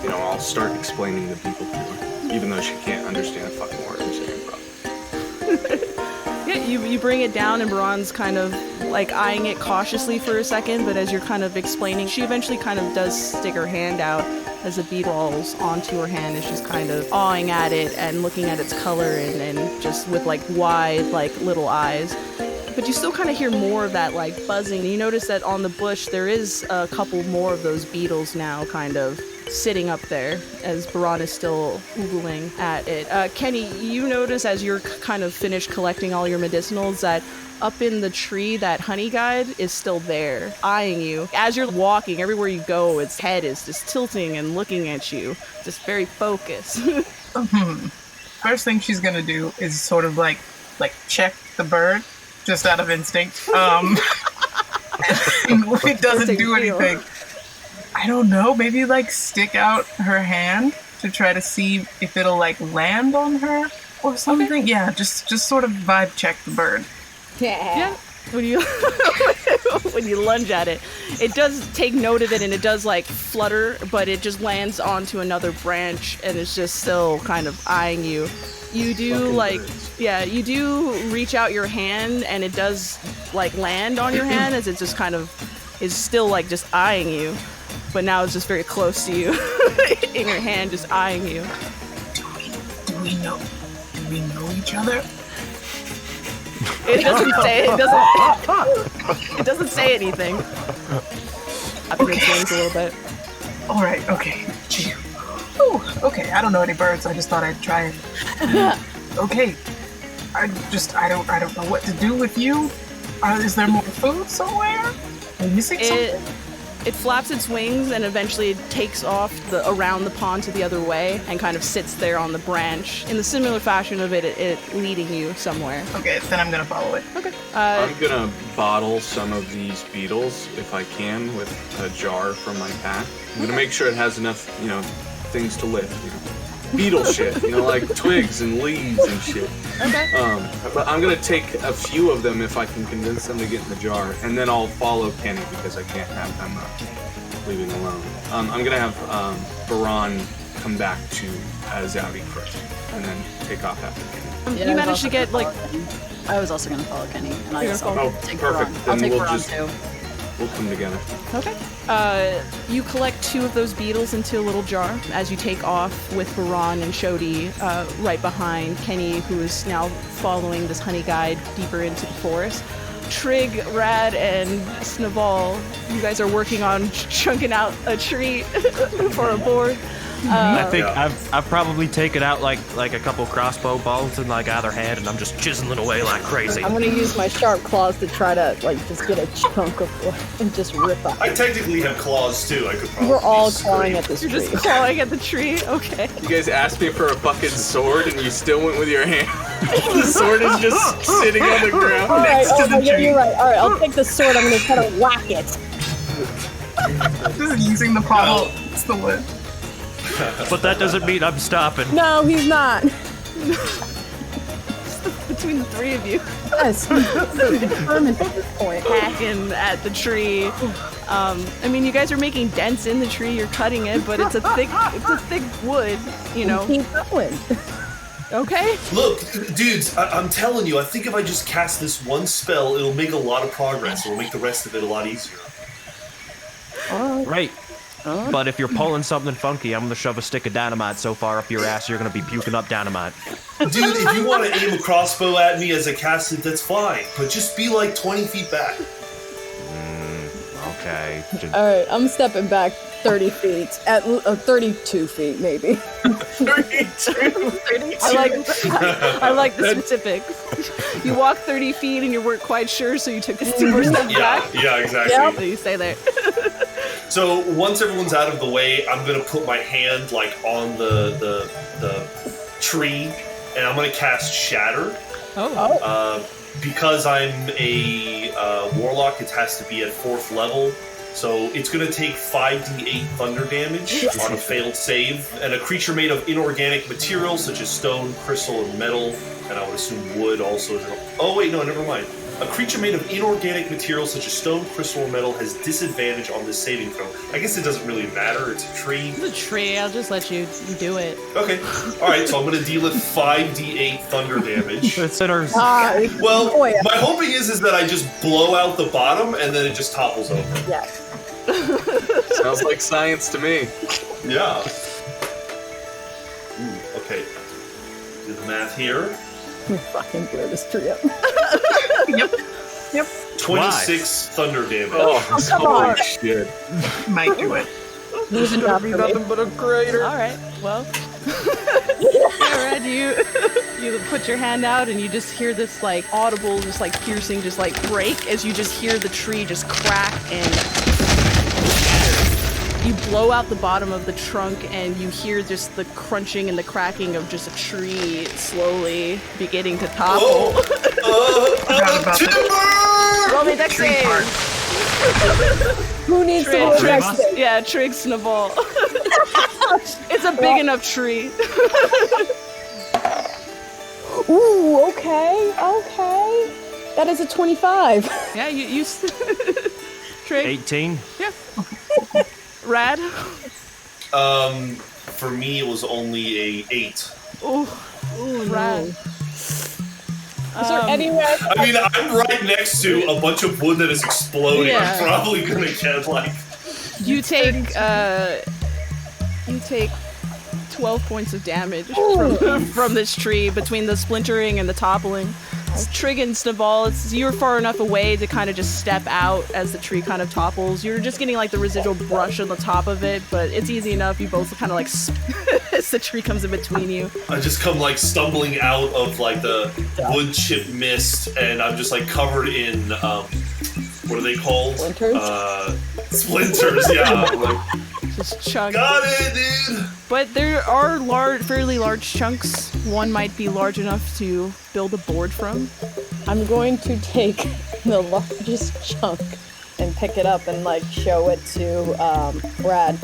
I'll start explaining the people to her, even though she can't understand a fucking word I'm saying, probably. Yeah, you bring it down and Baran's kind of like eyeing it cautiously for a second, but as you're kind of explaining, she eventually kind of does stick her hand out as the beetle rolls onto her hand, and she's kind of awing at it and looking at its color and just with like wide like little eyes. But you still kind of hear more of that like buzzing. You notice that on the bush there is a couple more of those beetles now kind of sitting up there as Baran is still oogling at it. Kenny, you notice as you're kind of finished collecting all your medicinals that up in the tree that honey guide is still there, eyeing you. As you're walking, everywhere you go, its head is just tilting and looking at you, just very focused. First thing she's gonna do is sort of like check the bird, just out of instinct. If it doesn't do anything, I don't know, maybe like stick out her hand to try to see if it'll like land on her or something. Okay. Yeah, just sort of vibe check the bird. Yeah. when you when you lunge at it, it does take note of it and it does like flutter, but it just lands onto another branch and it's just still kind of eyeing you. You do you do reach out your hand and it does like land on your hand as it just kind of is still like just eyeing you, but now it's just very close to you in your hand, just eyeing you. Do we know each other? It doesn't say anything. Flapping its wings a little bit. All right. Okay. Gee. Ooh, okay. I don't know any birds. I just thought I'd try it. Okay. I don't know what to do with you. Is there more food somewhere? Am I missing something? It flaps its wings and eventually it takes off around the pond to the other way and kind of sits there on the branch in the similar fashion of it leading you somewhere. Okay, then I'm gonna follow it. Okay. I'm gonna bottle some of these beetles if I can with a jar from my pack. I'm gonna make sure it has enough, things to lift. Beetle shit, like twigs and leaves and shit. Okay. But I'm gonna take a few of them if I can convince them to get in the jar, and then I'll follow Kenny because I can't have them leaving alone. I'm gonna have Baran come back to Xauti first, and then take off after Kenny. You managed to get I was also gonna follow Kenny, and I guess I'll take perfect. Baran. Then I'll take we'll Baran just too. we'll come together. Okay. You collect 2 of those beetles into a little jar as you take off with Baran and Shodi right behind Kenny, who is now following this honey guide deeper into the forest. Trig, Rad, and Snuvall, you guys are working on chunking out a tree for a board. I think I've probably taken out like a couple crossbow bolts in like either hand, and I'm just chiseling away like crazy. I'm gonna use my sharp claws to try to just get a chunk of wood and just rip up. I technically have claws too. I could probably. We're all be clawing at this You're tree. just clawing at the tree? Okay. You guys asked me for a fucking sword, and you still went with your hand. The sword is just sitting on the ground All right, next to the yeah, tree. you're right. All right, I'll take the sword. I'm gonna try to whack it. Just using the pommel. It's the wood. But that doesn't mean I'm stopping. No, he's not. Between the 3 of you. Yes, he's determined at this point. Hacking at the tree. You guys are making dents in the tree. You're cutting it, but it's a thick wood. Keep going. Okay. Look, dudes, I'm telling you, I think if I just cast this one spell, it'll make a lot of progress. It'll make the rest of it a lot easier. Right. But if you're pulling something funky, I'm gonna shove a stick of dynamite so far up your ass you're gonna be puking up dynamite. Dude, if you want to aim a crossbow at me as I cast it, that's fine. But just be like 20 feet back. Okay. All right, I'm stepping back 30 feet, at 32 feet maybe. 32. I like the specifics. You walk 30 feet and you weren't quite sure, so you took a 2 more steps back. Yeah, exactly. Yep. So you stay there. So once everyone's out of the way, I'm gonna put my hand on the tree, and I'm gonna cast Shatter. Because I'm a warlock, it has to be at 4th level. So it's going to take 5d8 thunder damage on a failed save, and a creature made of inorganic materials such as stone, crystal, and metal, and I would assume wood also is... Oh wait, no, never mind. A creature made of inorganic materials such as stone, crystal, or metal has disadvantage on this saving throw. I guess it doesn't really matter, it's a tree. It's a tree, I'll just let you do it. Okay, alright, so I'm going to deal it 5d8 thunder damage. Considers. Well, my hoping is that I just blow out the bottom and then it just topples over. Yes. Sounds like science to me. Yeah. Ooh, okay. Do the math here. We fucking blow this tree up. Yep. 26 thunder damage. Oh, come holy on. shit. Might do it. Losing up for me. but a crater. All right. Well, Red, you put your hand out and you just hear this like audible, just like piercing, just like break as you just hear the tree just crack and shatter. You blow out the bottom of the trunk and you hear just the crunching and the cracking of just a tree slowly beginning to topple. Forgot about that. Roll me dex save. Who needs to Trig. roll next thing? Yeah, Trig Snuvall. It's a big enough tree. Ooh, okay. That is a 25. Yeah, you Trig. 18. Yeah. Rad. For me, it was only a 8. Ooh, Rad. Is there anywhere? I mean, I'm right next to a bunch of wood that is exploding. Yeah. I'm probably gonna get like. You take 12 points of damage from this tree between the splintering and the toppling. Trig and Snuvall, you're far enough away to kind of just step out as the tree kind of topples. You're just getting like the residual brush on the top of it, but it's easy enough. You both kind of like as the tree comes in between you. I just come like stumbling out of like the wood chip mist, and I'm just like covered in what are they called? Splinters? Splinters, yeah. Like, Just chug. got it, dude! But there are fairly large chunks. One might be large enough to build a board from. I'm going to take the largest chunk and pick it up and like show it to Rad.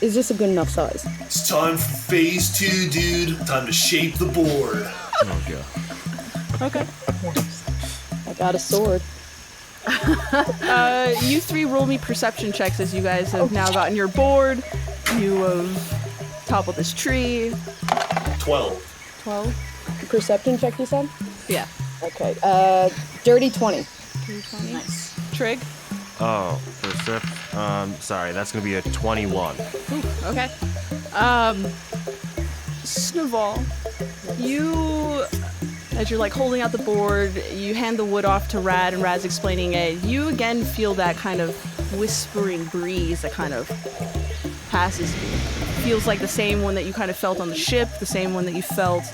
Is this a good enough size? It's time for phase 2, dude. Time to shape the board. Oh, God. Okay. I got a sword. You three roll me perception checks as you guys have now gotten your board. You have toppled this tree. 12. 12? Perception check, you said? Yeah. Okay. Dirty 20. 20. Nice. Trig? Oh, sorry, that's gonna be a 21. Okay. Snuvall, you, as you're like holding out the board, you hand the wood off to Rad, and Rad's explaining it. You again feel that kind of whispering breeze that kind of passes you. Feels like the same one that you kind of felt on the ship, the same one that you felt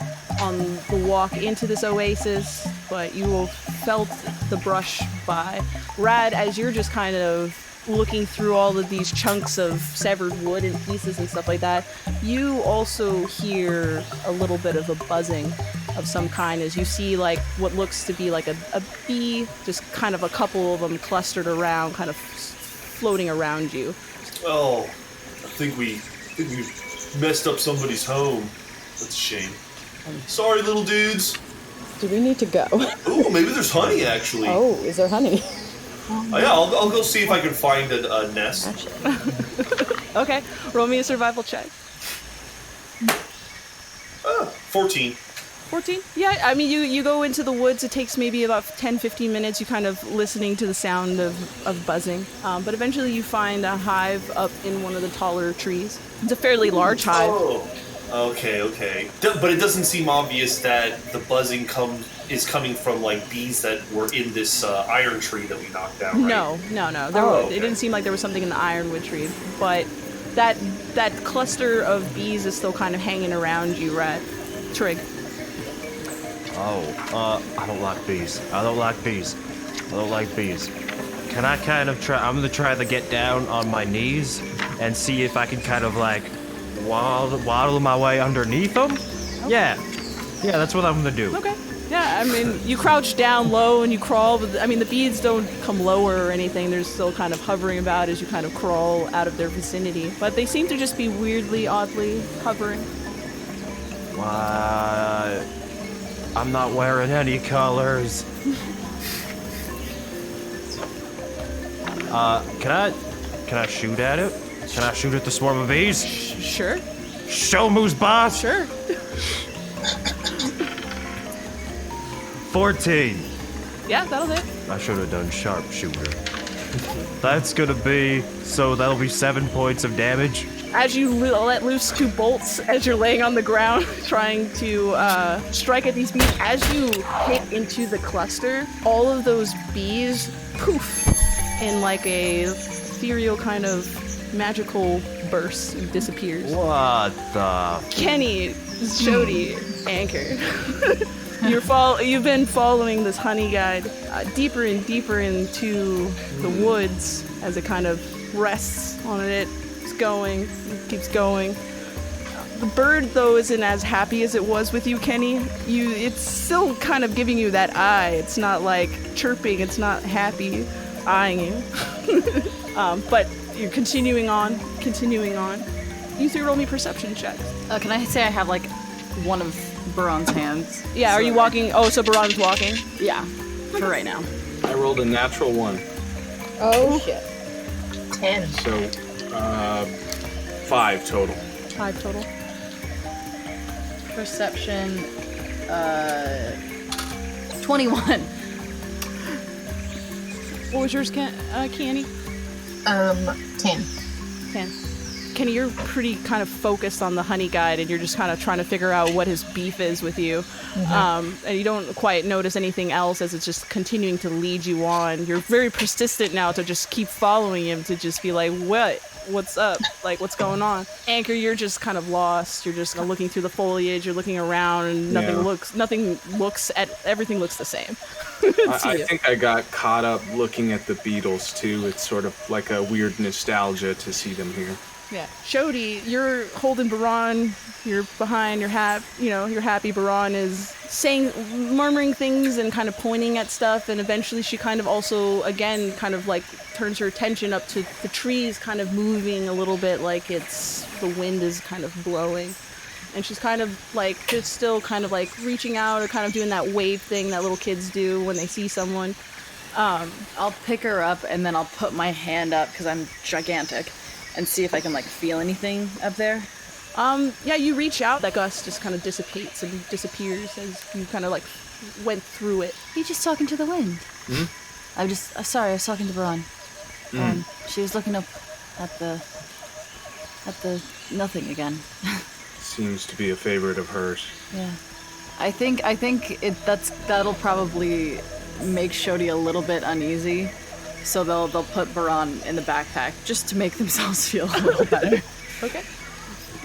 on the walk into this oasis, but you felt the brush by. Rad, as you're just kind of looking through all of these chunks of severed wood and pieces and stuff like that, you also hear a little bit of a buzzing of some kind as you see like what looks to be like a bee, just kind of a couple of them clustered around, kind of floating around you. Oh, I think we messed up somebody's home. That's a shame. Sorry, little dudes. Do we need to go? Ooh, maybe there's honey, actually. Oh, is there honey? Oh, yeah, I'll go see if I can find a nest. Okay, roll me a survival check. 14. 14? Yeah, I mean, you go into the woods. It takes maybe about 10-15 minutes. You kind of listening to the sound of buzzing. But eventually you find a hive up in one of the taller trees. It's a fairly large hive. Oh, okay. But it doesn't seem obvious that the buzzing is coming from, like, bees that were in this iron tree that we knocked down, right? No. Okay. It didn't seem like there was something in the ironwood tree. But that cluster of bees is still kind of hanging around you, right? Trig. I don't like bees. I don't like bees. Can I kind of try? I'm gonna try to get down on my knees and see if I can kind of like waddle my way underneath them. Yeah, that's what I'm gonna do. Okay. Yeah, I mean, you crouch down low and you crawl, but I mean, the bees don't come lower or anything. They're still kind of hovering about as you kind of crawl out of their vicinity. But they seem to just be weirdly, oddly hovering. Why? I'm not wearing any colors. Can I shoot at it? Can I shoot at the swarm of bees? Sure. Show moves, boss. Sure. 14. Yeah, that'll hit. I should have done sharpshooter. That'll be 7 points of damage. As you let loose 2 bolts as you're laying on the ground trying to strike at these bees, as you hit into the cluster, all of those bees poof in like a ethereal kind of magical burst and disappears. What the? Kenny, Xauti, Anchor. You've been following this honey guide deeper and deeper into the woods as it kind of rests on it. Keeps going. The bird, though, isn't as happy as it was with you, Kenny. It's still kind of giving you that eye. It's not like chirping. It's not happy eyeing you. But you're continuing on. You 3 roll me perception checks. Can I say I have like one of Baron's hands? Yeah, are you walking? Oh, so Baron's walking? Yeah. for right now. I rolled a natural 1. Oh shit. 10. So, 5 total. 5 total. Perception, 21. What was yours, Kenny? 10. 10. Kenny, you're pretty kind of focused on the honey guide, and you're just kind of trying to figure out what his beef is with you. And you don't quite notice anything else as it's just continuing to lead you on. You're very persistent now to just keep following him, to just be like, what's up? Like, what's going on? Anchor, you're just kind of lost. You're just looking through the foliage. You're looking around, and everything looks the same. I think I got caught up looking at the beetles too. It's sort of like a weird nostalgia to see them here. Yeah, Shodi, you're holding Baron. You're behind. You're happy. Baron is murmuring things and kind of pointing at stuff, and eventually she kind of also, again, kind of like turns her attention up to the trees, kind of moving a little bit, like the wind is kind of blowing, and she's kind of like just still kind of like reaching out or kind of doing that wave thing that little kids do when they see someone. I'll pick her up and then I'll put my hand up because I'm gigantic. And see if I can, like, feel anything up there. Yeah, you reach out. That gust just kind of dissipates and disappears as you kind of, like, went through it. You're just talking to the wind. Mm-hmm. I'm sorry, I was talking to Baron. She was looking up at the nothing again. Seems to be a favorite of hers. Yeah. I think that'll probably make Shodi a little bit uneasy. So they'll put Baron in the backpack just to make themselves feel a little better. Okay.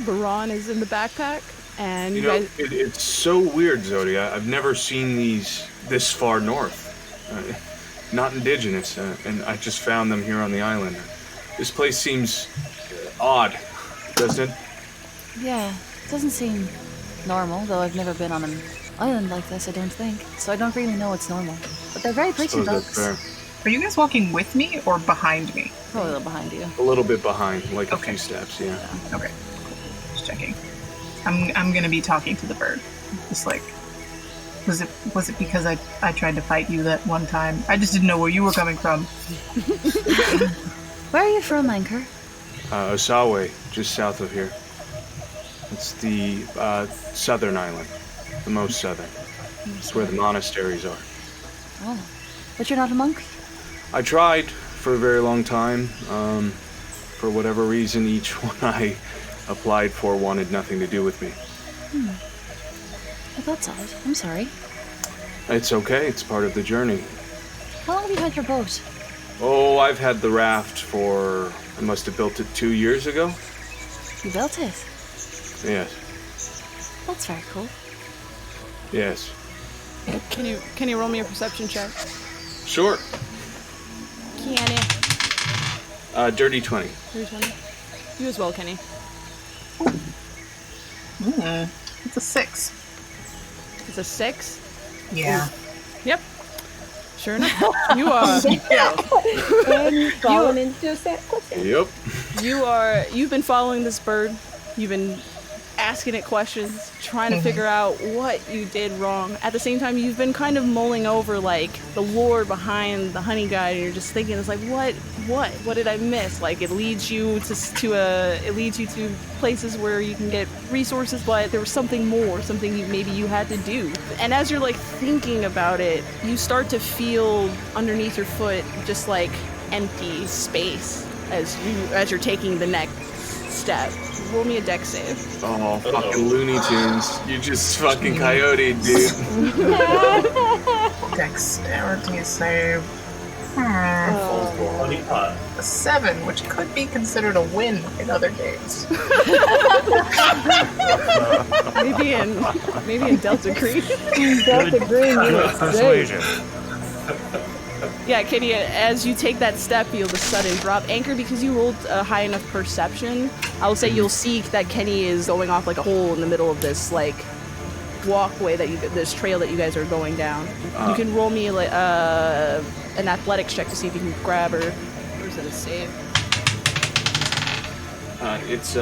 Baron is in the backpack, and you know, guys... it's so weird, Xauti. I've never seen these this far north. Not indigenous, and I just found them here on the island. This place seems odd, doesn't it? Yeah, it doesn't seem normal, though I've never been on an island like this, I don't think. So I don't really know what's normal. But they're very pretty bugs. Are you guys walking with me or behind me? Probably a little behind you. A little bit behind, like a few steps, yeah. Okay. Just checking. I'm gonna be talking to the bird. Just like, was it because I tried to fight you that one time? I just didn't know where you were coming from. Where are you from, Anchor? Osawe, just south of here. It's the southern island, the most southern. It's where the monasteries are. Oh, but you're not a monk? I tried for a very long time. For whatever reason, each one I applied for wanted nothing to do with me. Well, that's odd. I'm sorry. It's okay. It's part of the journey. How long have you had your boat? Oh, I've had the raft for... I must have built it 2 years ago. You built it? Yes. That's very cool. Yes. Can you roll me a perception check? Sure. Kenny. Dirty 20. Dirty 20. You as well, Kenny. It's a 6. It's a 6? Yeah. Yep. Sure enough. You are. And falling into that question. Yep. You've been following this bird. You've been asking it questions, trying to figure out what you did wrong. At the same time, you've been kind of mulling over like the lore behind the honey guide, and you're just thinking, it's like, what did I miss? Like, it leads you to places where you can get resources, but there was something more, something maybe you had to do. And as you're like thinking about it, you start to feel underneath your foot just like empty space as you're taking the next step. Roll me a dex save. Oh, fucking Looney Tunes. You just fucking coyote, dude. Dexterity save. A 7, which could be considered a win in other games. maybe in Delta Green. Delta Green. Persuasion. Yeah, Kenny, as you take that step, you'll the sudden drop. Anchor, because you rolled a high enough perception, I will say you'll see that Kenny is going off like a hole in the middle of this, like, walkway this trail that you guys are going down. You can roll me like an athletics check to see if you can grab her. Or is it a save? It's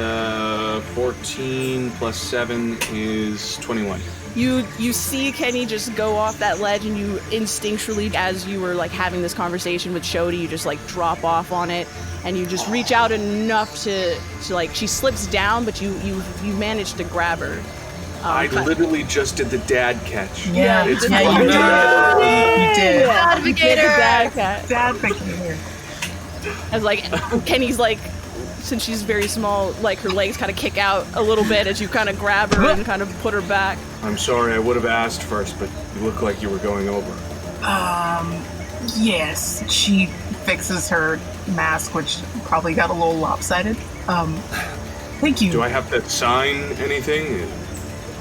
14 plus 7 is 21. You see Kenny just go off that ledge, and you instinctually, as you were like having this conversation with Xauti, you just like drop off on it, and you just reach out enough to like she slips down, but you managed to grab her. I literally just did the dad catch. Yeah, it's you fun. did. Dad cat. Dad Navigator. As like Kenny's like, since she's very small, like her legs kind of kick out a little bit as you kind of grab her and kind of put her back. I'm sorry, I would have asked first, but you look like you were going over. Yes. She fixes her mask, which probably got a little lopsided. Thank you. Do I have to sign anything?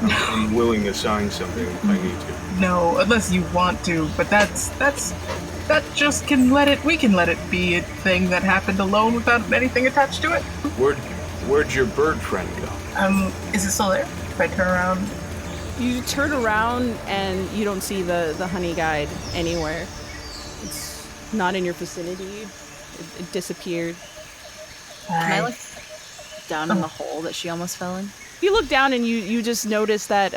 I'm willing to sign something if I need to. No, unless you want to, but that just we can let it be a thing that happened alone without anything attached to it. Where'd your bird friend go? Is it still there? If I turn around? You turn around and you don't see the honey guide anywhere. It's not in your vicinity. It disappeared. Can I look down in the hole that she almost fell in? You look down and you just notice that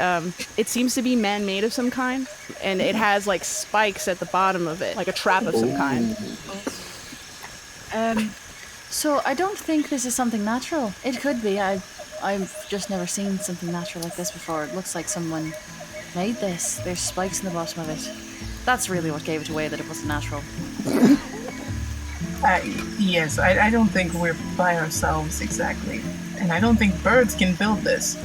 it seems to be man-made of some kind, and it has like spikes at the bottom of it, like a trap of some kind. So I don't think this is something natural. It could be. I've just never seen something natural like this before. It looks like someone made this. There's spikes in the bottom of it. That's really what gave it away, that it wasn't natural. Yes, I don't think we're by ourselves exactly. And I don't think birds can build this.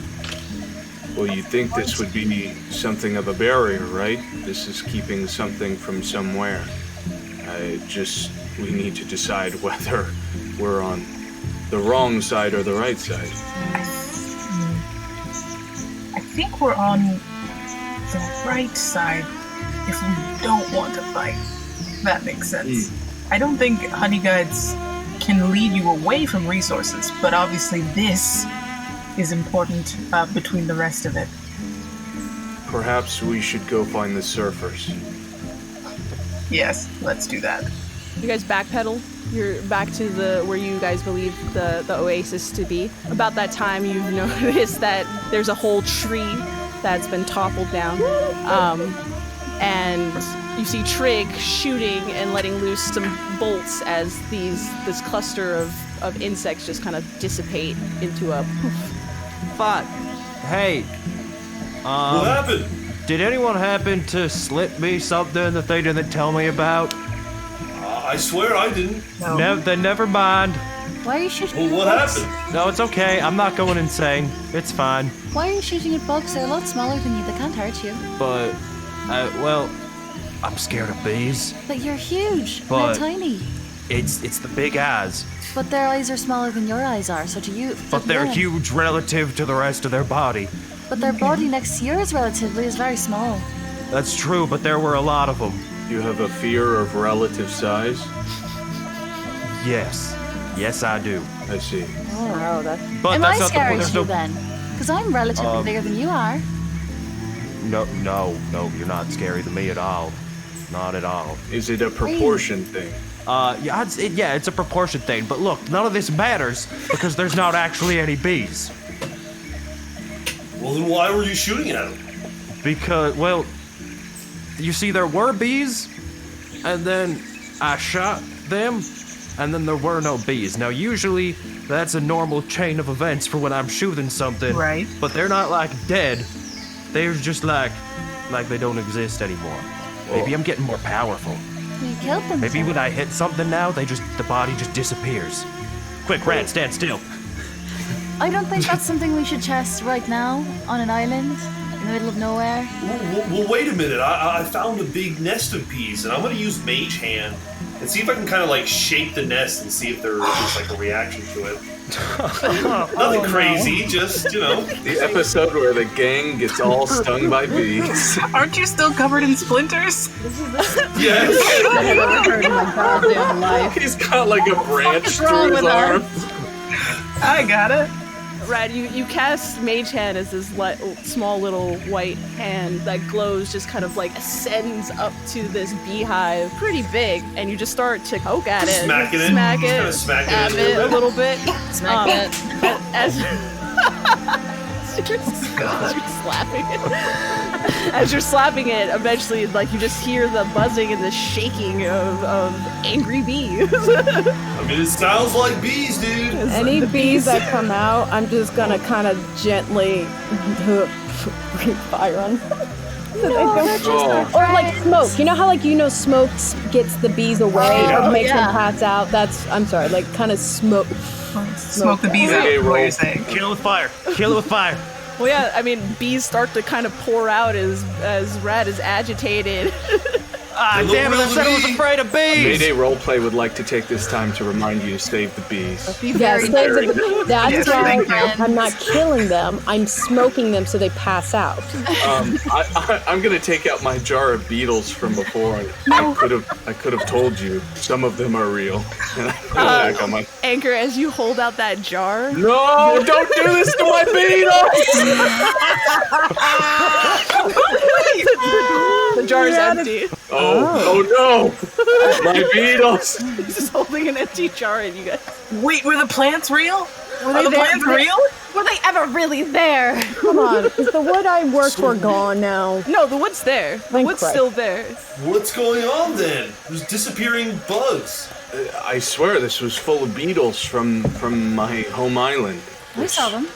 Well, you'd think this would be something of a barrier, right? This is keeping something from somewhere. We need to decide whether we're on the wrong side or the right side. I think we're on the right side if we don't want to fight. That makes sense. I don't think honey guides can lead you away from resources, but obviously this is important between the rest of it. Perhaps we should go find the surfers. Yes, let's do that. You guys backpedal. You're back to where you guys believe the oasis to be. About that time, you've noticed that there's a whole tree that's been toppled down, and you see Trig shooting and letting loose some bolts as this cluster of insects just kind of dissipate into a poof. Fuck. Hey. What happened? Did anyone happen to slip me something that they didn't tell me about? I swear I didn't. No. Then never mind. Why are you shooting Well, at what bugs? happened? No, it's okay. I'm not going insane. It's fine. Why are you shooting at bugs? They're a lot smaller than you. They can't hurt you. But, well, I'm scared of bees. But you're huge. But- They're tiny. It's the big eyes. But their eyes are smaller than your eyes are, so to you... But they're yeah. huge relative to the rest of their body. But their body next to yours relatively is very small. That's true, but there were a lot of them. You have a fear of relative size? Yes. Yes, I do. I see. Wow, that's... But Am that's I not scary the to point. you then? Because I'm relatively bigger than you are. No, you're not scary to me at all. Not at all. Is it a proportion thing? Yeah, it's a proportion thing. But look, none of this matters because there's not actually any bees. Well, then why were you shooting at him? Because, well, you see, there were bees, and then I shot them, and then there were no bees. Now, usually, that's a normal chain of events for when I'm shooting something. Right. But they're not, like, dead. They're just, like they don't exist anymore. Maybe I'm getting more powerful. You killed them. Maybe when I hit something now, the body just disappears. Quick, Rad, stand still. I don't think that's something we should test right now on an island in the middle of nowhere. Well, wait a minute. I found a big nest of bees, and I'm going to use Mage Hand and see if I can kind of like shake the nest and see if there's like a reaction to it. Nothing crazy, just, The episode where the gang gets all stung by bees. Aren't you still covered in splinters? Yes. I have ever heard in my goddamn life. He's got like a branch wrong through his with her? arm. I got it. Rad, you cast Mage Hand as this small little white hand that glows, just kind of like ascends up to this beehive, pretty big, and you just start to poke at it, Smacking it. smack Just it, kinda smacking stab it it a little bit. Smack it. As you're slapping it. As you're slapping it, eventually, like, you just hear the buzzing and the shaking of angry bees. I mean, it sounds like bees, dude. Any bees that come out, I'm just gonna kind of gently breathe fire on them. Or like smoke. You know how smoke gets the bees away or makes them pass out? I'm sorry, like kind of smoke. Smoke the bees out. What you're saying? Kill it with fire. Kill it with fire. Well, yeah, I mean, bees start to kind of pour out as Rad is agitated. Ah, damn it, I said I was afraid of bees! Mayday Roleplay would like to take this time to remind you to save the bees. That's why I'm not killing them. I'm smoking them so they pass out. I'm gonna take out my jar of beetles from before. I could have told you some of them are real. And I put it back on my. Anchor, as you hold out that jar. No! Don't do this to my beetles! The jar is empty. Oh no! My beetles! He's just holding an empty jar at you guys. Wait, were the plants real? Are the plants real? Were they ever really there? Come on, is the wood I worked for gone now? No, the wood's there. The wood's still there. What's going on then? There's disappearing bugs. I swear this was full of beetles from my home island. We saw them.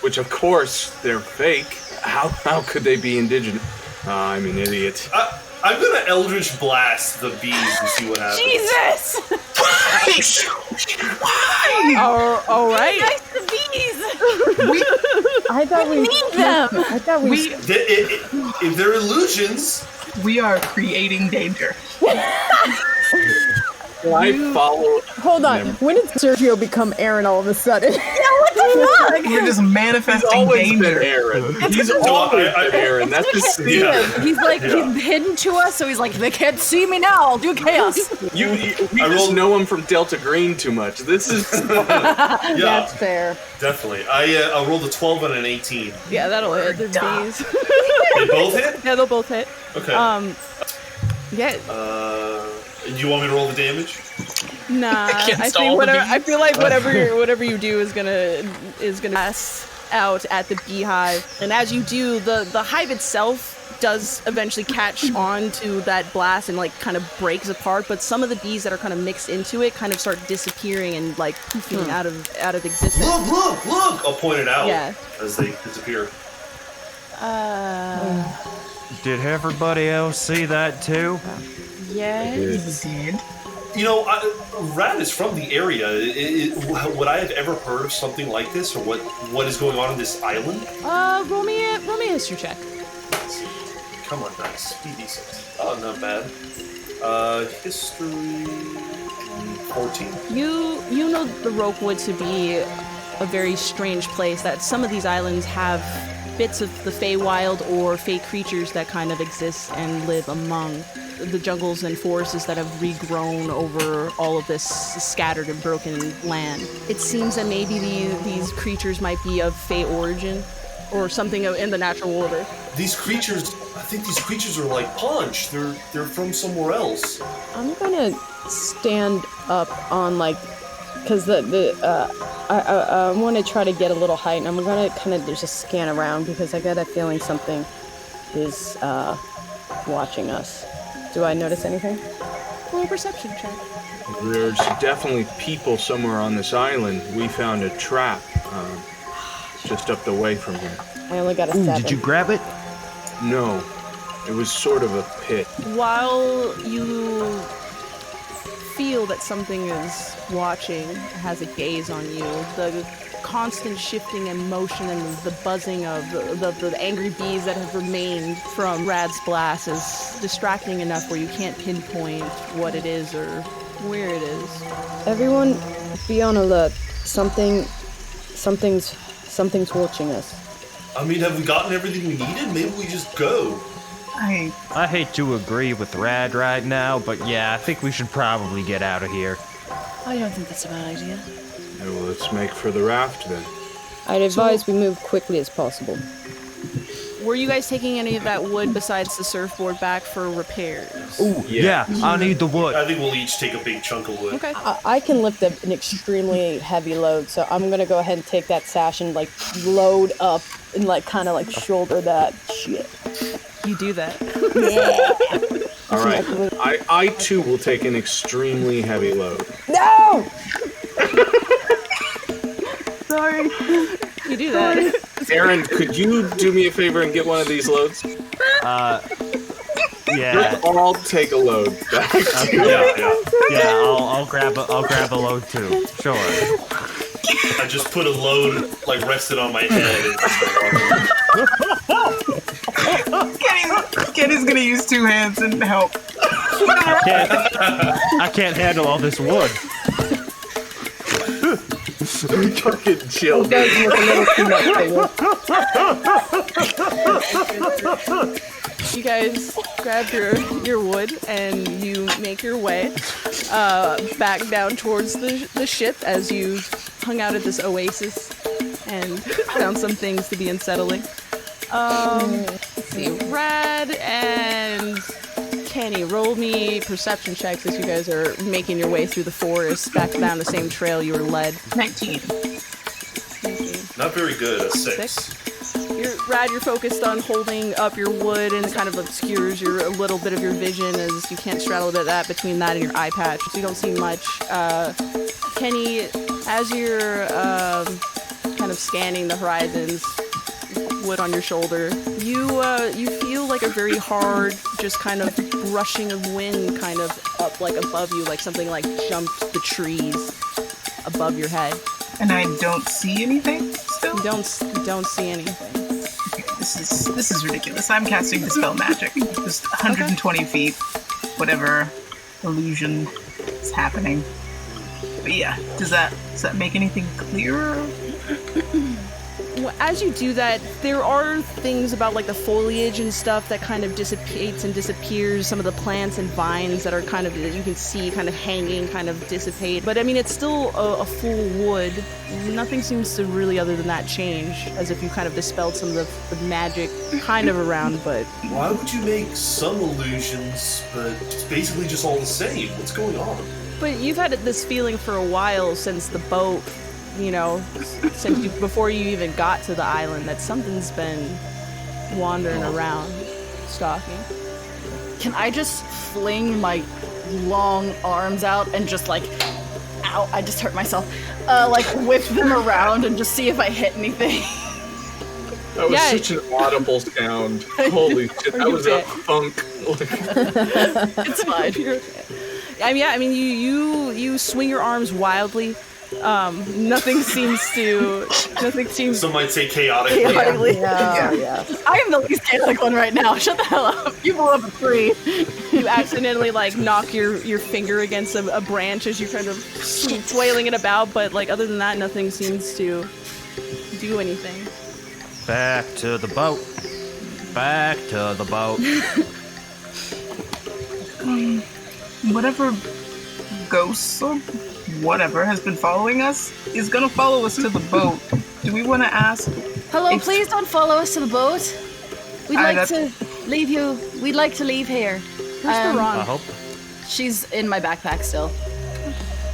Which of course they're fake. How could they be indigenous? I'm an idiot. I'm gonna Eldritch Blast the bees and see what happens. Jesus! Why? All right. Nice to bees! I thought we need them! I thought we If they're illusions, We are creating danger. I follow. Hold on. When did Sergio become Aaron all of a sudden? What the fuck? We're just manifesting danger. Aaron. He's always been Aaron. That's just He's like he's hidden to us, so he's like, they can't see me now. I'll do chaos. We just know him from Delta Green too much. This is. yeah, That's fair. definitely. I rolled a 12 and an 18. Yeah, that'll hit. The bees. They both hit? Yeah, they'll both hit. Okay. Yeah. Do you want me to roll the damage? Nah. Against I all the think bees? I feel like whatever you do is gonna pass out at the beehive, and as you do, the hive itself does eventually catch on to that blast and like kind of breaks apart, but some of the bees that are kind of mixed into it kind of start disappearing and like poofing out of existence. Look! I'll point it out as they disappear. Did everybody else see that too? Yes. You know, Rad is from the area. Would I have ever heard of something like this, or what is going on this island? Roll me a history check. Let's see. Come on, nice. Be decent. Oh, not bad. History 14. You know the Rokewood to be a very strange place, that some of these islands have bits of the Feywild or Fey creatures that kind of exist and live among the jungles and forests that have regrown over all of this scattered and broken land. It seems that maybe these creatures might be of Fey origin or something in the natural order. These creatures, I think these creatures are like Punch. They're from somewhere else. I'm gonna stand up on because I want to try to get a little height, and I'm gonna kind of just scan around because I got a feeling something is watching us. Do I notice anything? Roll a perception check. There's definitely people somewhere on this island. We found a trap just up the way from here. I only got a 7. Did you grab it? No, it was sort of a pit. While you feel that something is watching, has a gaze on you, the constant shifting and motion and the buzzing of the angry bees that have remained from Rad's blast is distracting enough where you can't pinpoint what it is or where it is. Everyone, be on alert. Something's watching us. I mean, have we gotten everything we needed? Maybe we just go. I hate to agree with Rad right now, but yeah, I think we should probably get out of here. I don't think that's a bad idea. Well, let's make for the raft then. I'd advise we move quickly as possible. Were you guys taking any of that wood besides the surfboard back for repairs? Ooh, yeah, I need the wood. I think we'll each take a big chunk of wood. Okay. I can lift an extremely heavy load, so I'm gonna go ahead and take that sash and like load up and like kind of like shoulder that shit. You do that. Yeah. All right. I too will take an extremely heavy load. No. Sorry. You do that. Aaron, could you do me a favor and get one of these loads? Yeah. Let's all take a load back. Yeah, I'll grab a load too. Sure. I just put a load, like, rested on my head. Kenny's gonna use 2 hands and help. I can't handle all this wood. Fucking chill. You guys look a little too much for you. You guys grab your wood and you make your way back down towards the ship as you hung out at this oasis and found some things to be unsettling. Let's see, Rad and Kenny, roll me perception checks as you guys are making your way through the forest back down the same trail you were led. 19. Not very good, a 6. Rad, you're focused on holding up your wood and it kind of obscures a little bit of your vision as you can't straddle a bit of that between that and your eye patch, so you don't see much. Kenny, as you're kind of scanning the horizons, wood on your shoulder, you feel like a very hard, just kind of rushing of wind kind of up like above you, like something like jumped the trees above your head. And I don't see anything still? You don't see anything. Okay, this is ridiculous. I'm casting Dispel Magic. Just 120 feet, whatever illusion is happening. But yeah, does that make anything clearer? As you do that, there are things about like the foliage and stuff that kind of dissipates and disappears. Some of the plants and vines that are kind of, that you can see kind of hanging, kind of dissipate. But I mean, it's still a full wood. Nothing seems to really, other than that, change. As if you kind of dispelled some of the magic kind of around, but... Why would you make some illusions, but it's basically just all the same? What's going on? But you've had this feeling for a while since the boat, you know, before you even got to the island, that something's been wandering around, stalking. Can I just fling my long arms out and just like, ow, I just hurt myself, like whip them around and just see if I hit anything? That was such an audible sound. Holy shit, that was a funk. It's fine. I mean, you swing your arms wildly. Nothing seems. Some might say chaotically. Yeah. I am the least chaotic one right now. Shut the hell up. You blew up a tree. You accidentally like knock your finger against a branch as you're kind of flailing it about, but like other than that, nothing seems to do anything. Back to the boat. Back to the boat. Whatever ghosts or whatever has been following us is gonna follow us to the boat. Do we want to ask? Hello, please don't follow us to the boat. We'd Aye, like to leave you. We'd like to leave here. Where's the I Ron? hope. She's in my backpack still.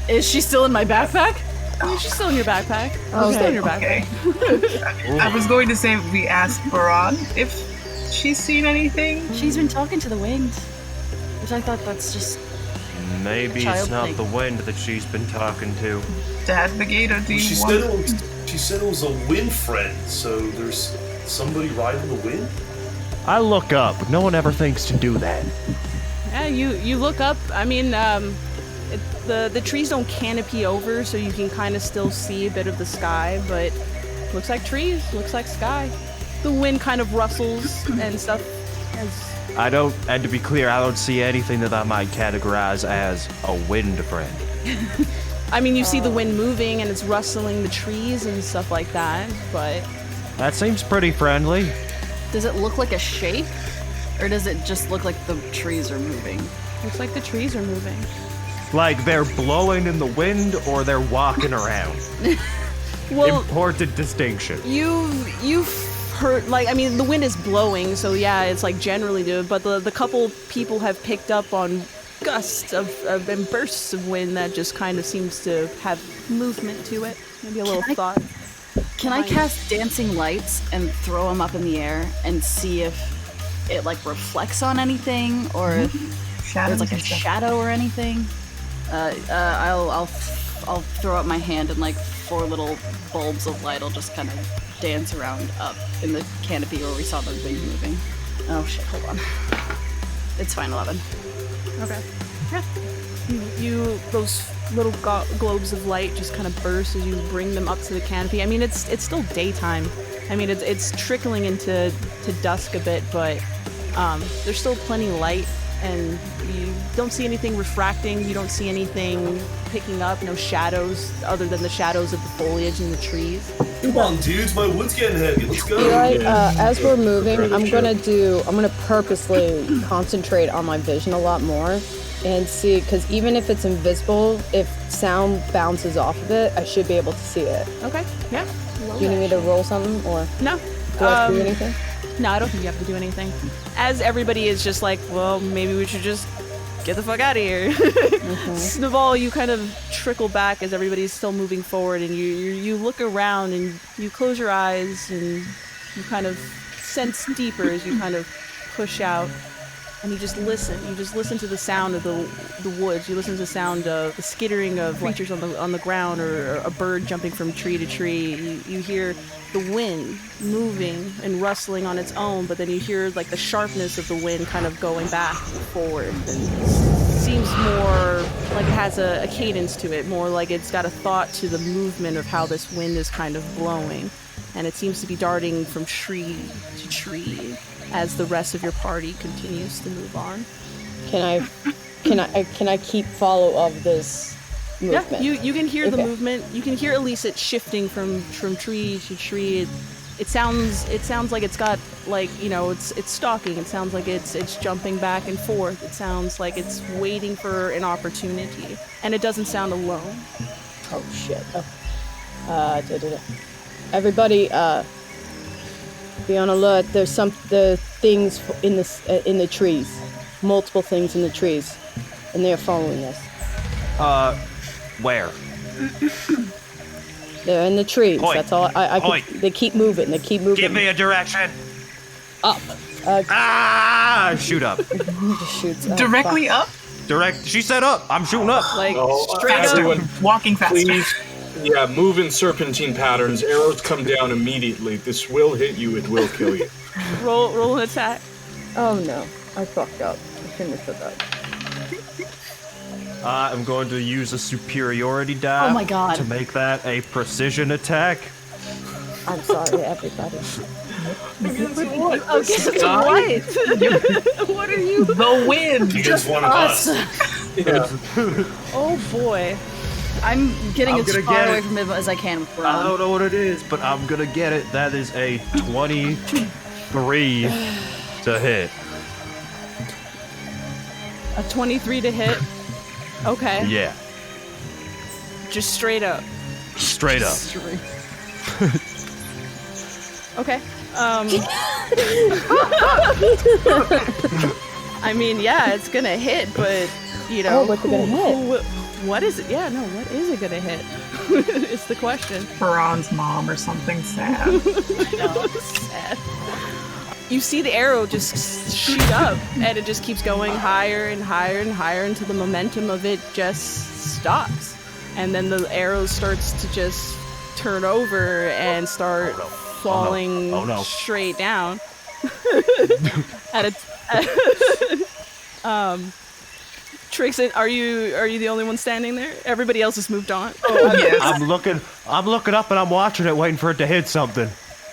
Is she still in my backpack? Oh, she's still in your backpack. Okay. Still in your backpack. Okay. I was going to say we asked Baran if she's seen anything. She's been talking to the wind. Which I thought that's just... Maybe Child it's not thing. the wind that she's been talking to. Dad Negator, do you She want... said it was a wind friend, so there's somebody riding the wind? I look up. No one ever thinks to do that. Yeah, you look up. I mean, the trees don't canopy over, so you can kind of still see a bit of the sky, but looks like trees, looks like sky. The wind kind of rustles and stuff. And to be clear, I don't see anything that I might categorize as a wind friend. I mean, you see the wind moving and it's rustling the trees and stuff like that, but... That seems pretty friendly. Does it look like a shape? Or does it just look like the trees are moving? Looks like the trees are moving. Like they're blowing in the wind or they're walking around. Well, Important distinction. You've heard, like, I mean, the wind is blowing, so yeah, it's like generally good, but the couple people have picked up on gusts of and bursts of wind that just kind of seems to have movement to it. Maybe a little thought. Can I cast dancing lights and throw them up in the air and see if it like reflects on anything or if there's like a shadow or anything? I'll throw up my hand and like 4 little bulbs of light will just kind of dance around up in the canopy where we saw the thing moving. Oh shit, hold on. It's fine, 11. Okay. Yeah. You those little globes of light just kind of burst as you bring them up to the canopy. I mean, it's still daytime. I mean, it's trickling into dusk a bit, but there's still plenty of light, and you don't see anything refracting. You don't see anything picking up. No shadows other than the shadows of the foliage and the trees. Come on, dudes, my wood's getting heavy. Let's go. Eli, as we're moving, I'm gonna purposely concentrate on my vision a lot more and see, because even if it's invisible, if sound bounces off of it, I should be able to see it. Okay. Yeah. Do you need me to roll something, or No. do I have to do anything? No, I don't think you have to do anything. As everybody is just like, well, maybe we should just get the fuck out of here. Snuvall, you kind of trickle back as everybody's still moving forward, and you look around and you close your eyes and you kind of sense deeper as you kind of push out, and you just listen. You just listen to the sound of the woods. You listen to the sound of the skittering of creatures on the ground, or a bird jumping from tree to tree. You hear the wind moving and rustling on its own, but then you hear like the sharpness of the wind kind of going back and forward, and seems more like it has a cadence to it, more like it's got a thought to the movement of how this wind is kind of blowing, and it seems to be darting from tree to tree as the rest of your party continues to move on. Can I keep follow of this movement? Yeah, you can hear the movement. You can hear at least it shifting from tree to tree. It sounds like it's got, like, you know, it's stalking. It sounds like it's jumping back and forth. It sounds like it's waiting for an opportunity, and it doesn't sound alone. Oh shit. Everybody, be on alert. There's the things in the trees, multiple things in the trees, and they are following us. Where? They're in the trees. Oi. That's all. They keep moving. They keep moving. Give me a direction. Up. Shoot up. Just shoots up. Directly up? Direct. She said up. I'm shooting up. Like straight Faster. up. Walking faster. Please, yeah, move in serpentine patterns. Arrows come down immediately. This will hit you. It will kill you. Roll an attack. Oh no, I fucked up. I shouldn't have said that. I'm going to use a superiority die. Oh my God. To make that a precision attack. I'm sorry, everybody. Against what? What are you? The wind. Against one of us. Yeah. Oh boy. I'm getting I'm as gonna far get away it. from it as I can with I Ron. don't know what it is, but I'm gonna get it. That is a 23 to hit. A 23 to hit. Okay. Yeah, Just straight up. straight up. Okay. I mean, yeah, it's gonna hit, but you know. Oh, what's it gonna hit? What is it? Yeah, no, what is it gonna hit? It's the question. Ron's mom or something sad. Sad. You see the arrow just shoot up, and it just keeps going higher and higher and higher until the momentum of it just stops. And then the arrow starts to just turn over and start falling Oh no. straight down. Trix, are you the only one standing there? Everybody else has moved on. Yes. I'm looking up and I'm watching it, waiting for it to hit something.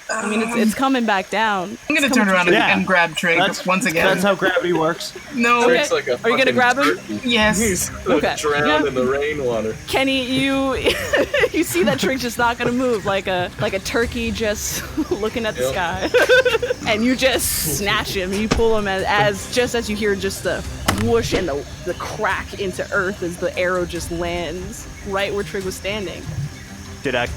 I mean, it's coming back down. I'm gonna turn around Yeah. and grab Trig once again. That's how gravity works. No. Okay. It's like a Are you gonna fucking grab him? turkey. Yes. He's gonna Okay. drown Yeah. in the rainwater. Kenny, you you see that Trig's just not gonna move, like a turkey just looking at the sky, and you just snatch him. You pull him as you hear just the whoosh and the crack into earth as the arrow just lands right where Trig was standing. Did I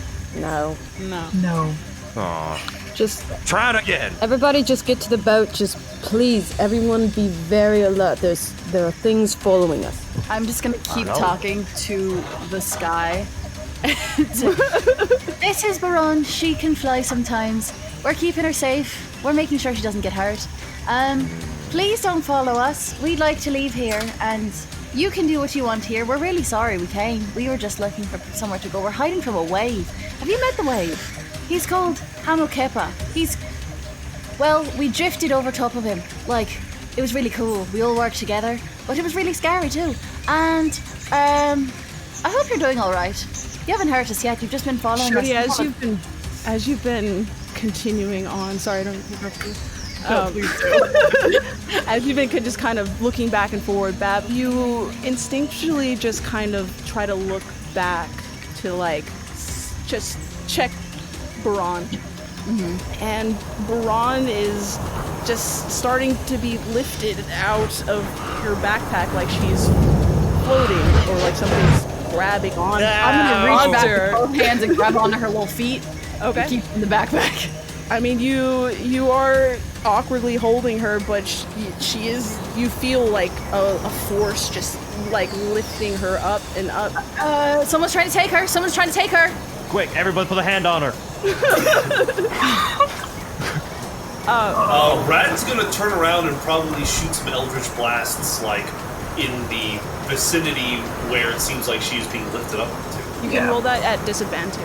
No. No. Aw. Just Try it again. everybody just get to the boat. Just please, everyone be very alert. There are things following us. I'm just gonna keep talking to the sky. This is Baron. She can fly sometimes. We're keeping her safe. We're making sure she doesn't get hurt. Please don't follow us. We'd like to leave here, and you can do what you want here. We're really sorry we came. We were just looking for somewhere to go. We're hiding from a wave. Have you met the wave? He's called Hamokepa. Well, we drifted over top of him. Like, it was really cool. We all worked together, but it was really scary too. And, I hope you're doing all right. You haven't hurt us yet. You've just been following Shorty, us. as you've been continuing on, sorry, I don't interrupt you. As you've been just kind of looking back and forward, Bab, you instinctually just kind of try to look back to like just check Baron. Mm-hmm. And Baron is just starting to be lifted out of her backpack like she's floating or like something's grabbing on. I'm gonna reach back her. with both hands and grab onto her little feet. Okay. And keep in the backpack. I mean, you are awkwardly holding her, but she is. You feel like a force just like lifting her up and up. Someone's trying to take her. Someone's trying to take her. Quick, everybody put a hand on her. Rad's gonna turn around and probably shoot some eldritch blasts, like, in the vicinity where it seems like she's being lifted up to. You can roll that at disadvantage.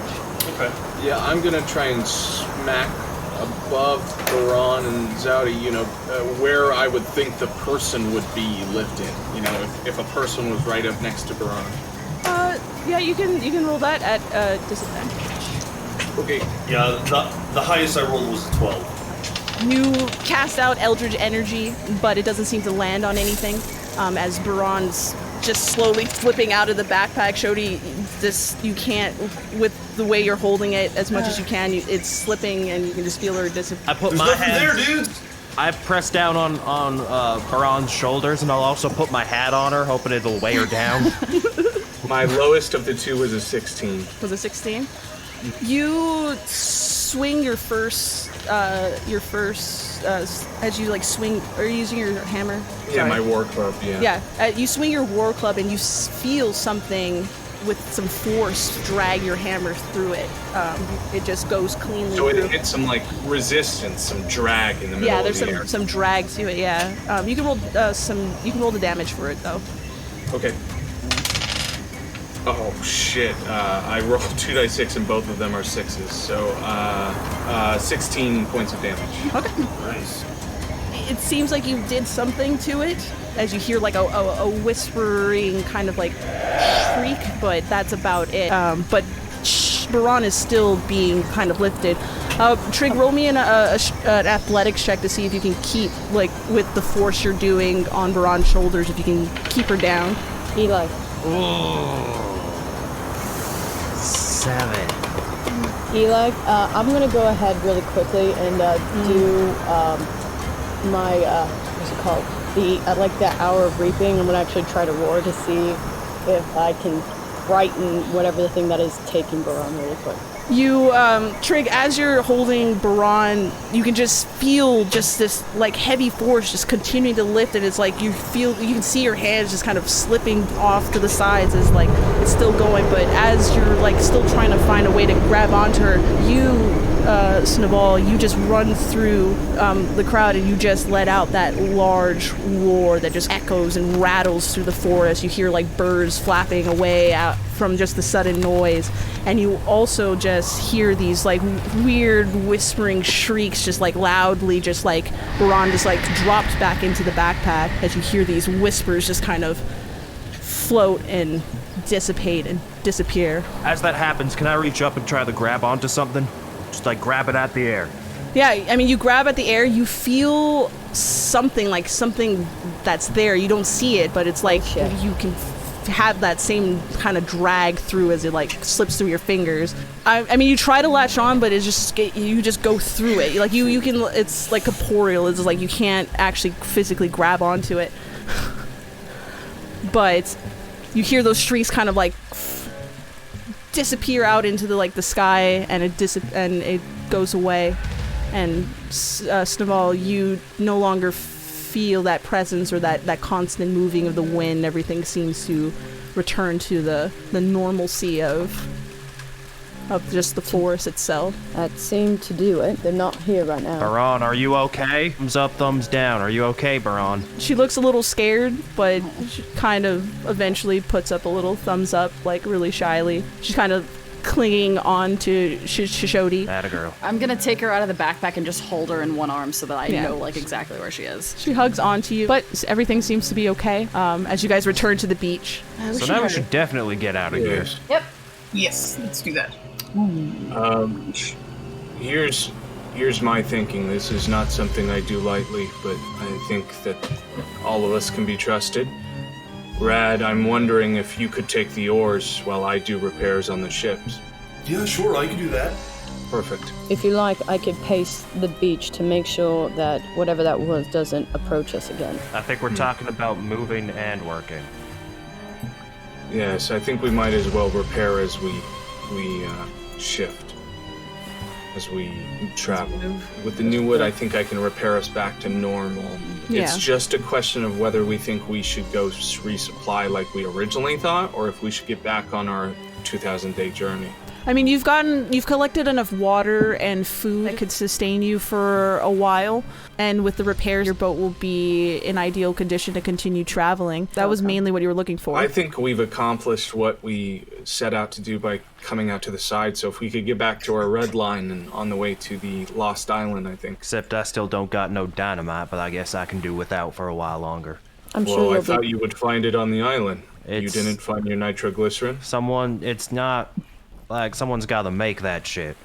Okay. Yeah, I'm gonna try and smack above Baron and Xauti, where I would think the person would be lifted. If a person was right up next to Baron. Yeah, you can roll that at disadvantage. Okay. Yeah, the highest I rolled was a 12. You cast out Eldritch Energy, but it doesn't seem to land on anything. As Baron's just slowly flipping out of the backpack, Shodi, you can't, with the way you're holding it as much as you can, it's slipping and you can just feel her disappear. I put There's my nothing hand. there, dudes! I press down on Baron's shoulders, and I'll also put my hat on her, hoping it'll weigh her down. My lowest of the two was a 16. Was it 16? You swing your first, as you like swing, are you using your hammer? Yeah, Sorry. my war club, yeah. Yeah, you swing your war club and you feel something with some force drag your hammer through it. It just goes cleanly So through. it hit some, resistance, some drag in the middle Yeah, of there's the air. some drag to it, yeah. You can roll you can roll the damage for it, though. Okay. Oh, shit. I rolled 2d6 and both of them are 6s, so 16 points of damage. Okay. Nice. It seems like you did something to it, as you hear like a whispering kind of like shriek, but that's about it. But Baron is still being kind of lifted. Trig, roll me an athletics check to see if you can keep, like, with the force you're doing on Baron's shoulders, if you can keep her down. Eli. Ooh. 7. Eli, I'm gonna go ahead really quickly and do my what's it called? The hour of reaping. I'm gonna actually try to roar to see if I can frighten whatever the thing that is taking Baron really quick. You, Trig, as you're holding Baron, you can just feel just this, like, heavy force just continuing to lift, and it's like you can see your hands just kind of slipping off to the sides as, like, it's still going, but as you're, like, still trying to find a way to grab onto her, Snuvall, you just run through the crowd and you just let out that large roar that just echoes and rattles through the forest. You hear, like, birds flapping away out from just the sudden noise, and you also just hear these like weird whispering shrieks, just like loudly, just like Baron just like dropped back into the backpack as you hear these whispers just kind of float and dissipate and disappear. As that happens, can I reach up and try to grab onto something? Just like grab it at the air. Yeah, I mean, you grab at the air, you feel something that's there. You don't see it, but it's like you can have that same kind of drag through as it like slips through your fingers. I mean, you try to latch on, but it's just you just go through it. Like you can, it's like corporeal. It's like you can't actually physically grab onto it. But you hear those shrieks kind of like disappear out into the sky, and it goes away. And Snuvall, you no longer feel that presence or that constant moving of the wind. Everything seems to return to the normalcy of just the forest itself. That seemed to do it. They're not here right now. Baron, are you okay? Thumbs up, thumbs down. Are you okay, Baron? She looks a little scared, but she kind of eventually puts up a little thumbs up, really shyly. She's kind of clinging on to Shishodi. Atta girl. I'm gonna take her out of the backpack and just hold her in one arm so that I know exactly where she is. She hugs onto you, but everything seems to be okay as you guys return to the beach. So now we should definitely get out of here. Yep. Yes, let's do that. Here's my thinking. This is not something I do lightly, but I think that all of us can be trusted. Rad, I'm wondering if you could take the oars while I do repairs on the ships. Yeah, sure, I can do that. Perfect. If you like, I could pace the beach to make sure that whatever that was doesn't approach us again. I think we're talking about moving and working. Yes, I think we might as well repair as we shift, as we travel. With the new wood, I think I can repair us back to normal. Yeah. It's just a question of whether we think we should go resupply like we originally thought, or if we should get back on our 2,000-day journey. I mean, you've collected enough water and food that could sustain you for a while, and with the repairs, your boat will be in ideal condition to continue traveling. That was mainly what you were looking for. I think we've accomplished what we set out to do by coming out to the side, so if we could get back to our red line and on the way to the Lost Island, I think. Except I still don't got no dynamite, but I guess I can do without for a while longer. I'm Well, sure I you'll thought be... you would find it on the island. You It's- didn't find your nitroglycerin? It's not like someone's gotta make that shit.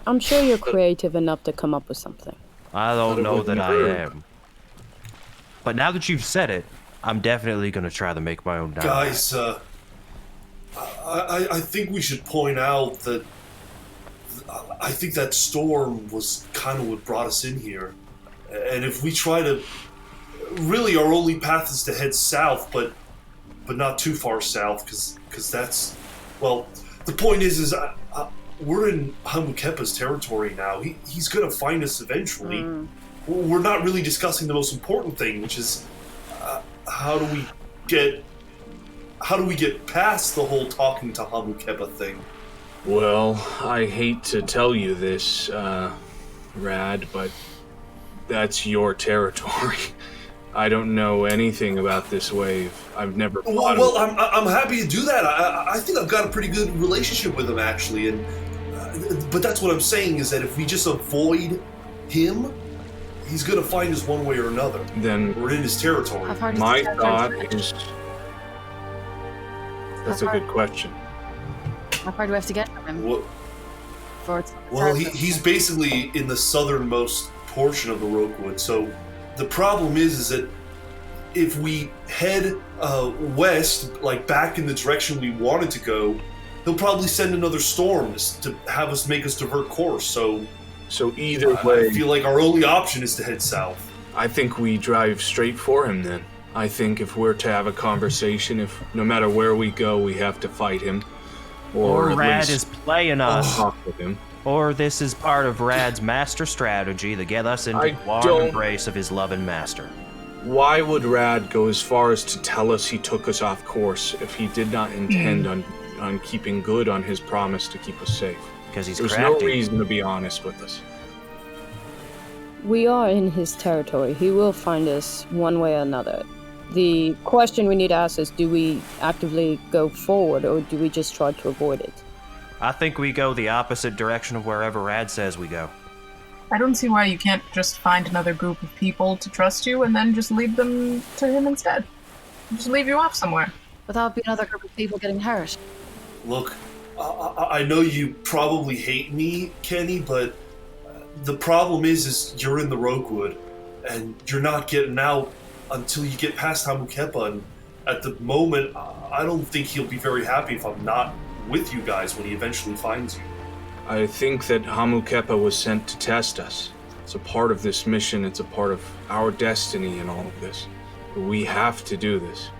I'm sure you're creative enough to come up with something. I don't know that I am. But now that you've said it, I'm definitely gonna try to make my own dynamite. Guys, I think we should point out that I think that storm was kind of what brought us in here. And if we try to... Really, our only path is to head south, but not too far south, because that's... Well, the point is we're in Hamukepa's territory now. He's going to find us eventually. We're not really discussing the most important thing, which is how do we get past the whole talking to Hamukepa thing? Well, I hate to tell you this, Rad, but that's your territory. I don't know anything about this wave. I've never fought Well, I'm happy to do that. I think I've got a pretty good relationship with him, actually. And but that's what I'm saying is that if we just avoid him, he's going to find us one way or another. Then We're in his territory. How far does my the territory thought stretch? is... That's a good question. How far do we have to get from him? Well, he's basically in the southernmost portion of the Rokewood. So the problem is that if we head west, like back in the direction we wanted to go, he'll probably send another storm to have us make us divert course. So either way, I feel like our only option is to head south. I think we drive straight for him then. I think if we're to have a conversation, if no matter where we go, we have to fight him. Or at Rad least is playing us. talk with him. Or this is part of Rad's master strategy to get us into I the warm don't- embrace of his loving master. Why would Rad go as far as to tell us he took us off course if he did not intend on keeping good on his promise to keep us safe? Because he's There's crafty. no reason to be honest with us. We are in his territory. He will find us one way or another. The question we need to ask is, do we actively go forward or do we just try to avoid it? I think we go the opposite direction of wherever Rad says we go. I don't see why you can't just find another group of people to trust you and then just leave them to him instead. Just leave you off somewhere. Without being another group of people getting hurt. Look, I know you probably hate me, Kenny, but the problem is you're in the Rokewood, and you're not getting out until you get past Hamukepa, and at the moment, I don't think he'll be very happy if I'm not with you guys when he eventually finds you. I think that Hamukepa was sent to test us. It's a part of this mission. It's a part of our destiny in all of this. We have to do this.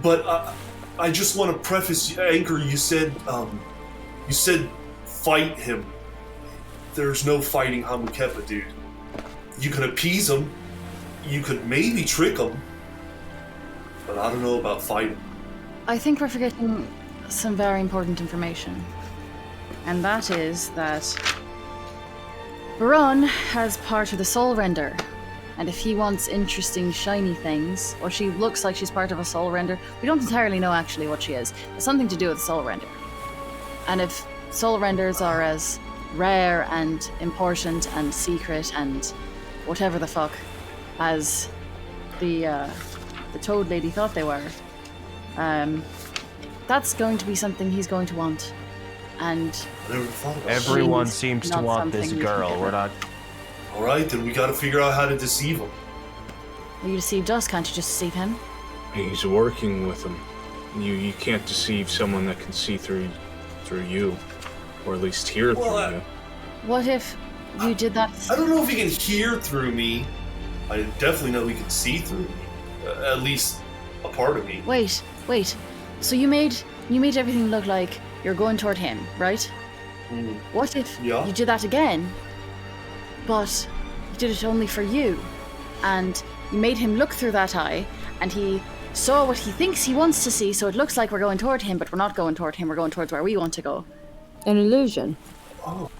But I just want to preface, Anchor, you said fight him. There's no fighting Hamukepa, dude. You could appease him, you could maybe trick him, but I don't know about fighting. I think we're forgetting some very important information. And that is that Baron has part of the Soul Render. And if he wants interesting, shiny things, or she looks like she's part of a Soul Render, we don't entirely know actually what she is. It's something to do with Soul Render. And if Soul Renders are as rare and important and secret and whatever the fuck as the Toad Lady thought they were, that's going to be something he's going to want. And I never thought about Everyone She's seems to not want this something you girl. can We're get. not. All right, then we got to figure out how to deceive him. You deceived us, can't you just deceive him? He's working with them. You can't deceive someone that can see through you, or at least hear through you. What if you did that? I don't know if he can hear through me. I definitely know he can see through me. At least a part of me. Wait. So you made everything look like you're going toward him, right? What if Yeah. you did that again, but you did it only for you, and you made him look through that eye, and he saw what he thinks he wants to see, so it looks like we're going toward him, but we're not going toward him, we're going towards where we want to go. An illusion.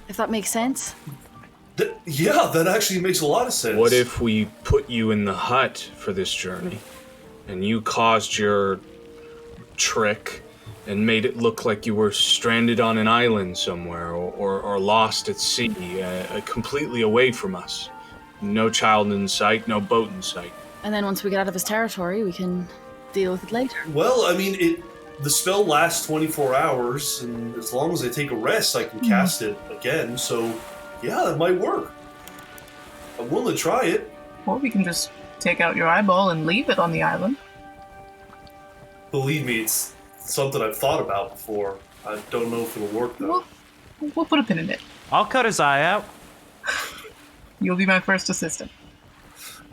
If that makes sense? Yeah, that actually makes a lot of sense. What if we put you in the hut for this journey, and you caused your trick and made it look like you were stranded on an island somewhere or lost at sea, completely away from us? No child in sight, no boat in sight. And then once we get out of his territory, we can deal with it later. Well, I mean, the spell lasts 24 hours, and as long as I take a rest, I can cast it again. So, yeah, it might work. I'm willing to try it. Or we can just take out your eyeball and leave it on the island. Believe me, it's something I've thought about before. I don't know if it'll work, though. We'll put a pin in it. I'll cut his eye out. You'll be my first assistant.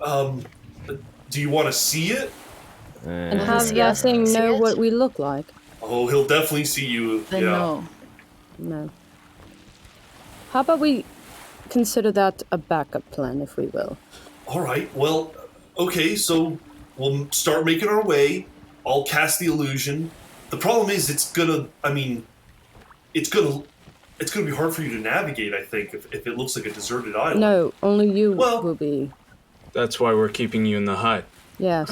Do you want to see it? And Will have he see that us? thing See know it? what we look like? Oh, he'll definitely see you. Then yeah. no. No. How about we consider that a backup plan, if we will? All right. Well, okay. So we'll start making our way. I'll cast the illusion. The problem is, it's gonna be hard for you to navigate. I think if it looks like a deserted island. No, only you Well- will be. That's why we're keeping you in the hut. Yes.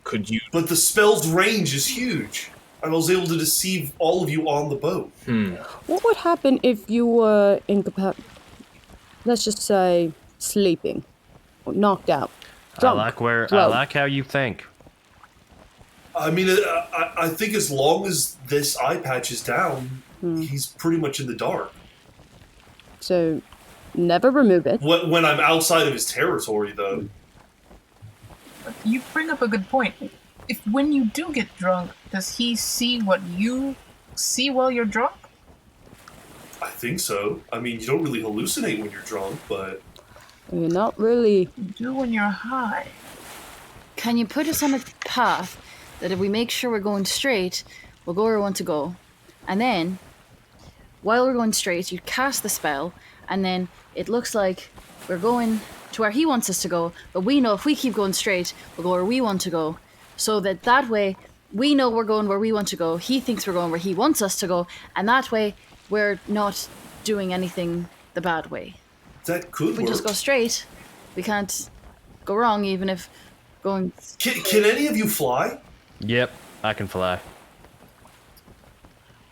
Could you? But the spell's range is huge. I was able to deceive all of you on the boat. What would happen if you were let's just say sleeping, or knocked out, drunk, I drunk? like how you think. I mean, I think as long as this eye patch is down, he's pretty much in the dark. So, never remove it. When I'm outside of his territory, though. You bring up a good point. If when you do get drunk, does he see what you see while you're drunk? I think so. I mean, you don't really hallucinate when you're drunk, but You're not really. You do when you're high. Can you put us on a path that if we make sure we're going straight, we'll go where we want to go? And then, while we're going straight, you cast the spell, and then it looks like we're going to where he wants us to go, but we know if we keep going straight, we'll go where we want to go. So that way, we know we're going where we want to go, he thinks we're going where he wants us to go, and that way, we're not doing anything the bad way. that could If we work. just go straight, we can't go wrong, even if going... Can any of you fly? Yep, I can fly.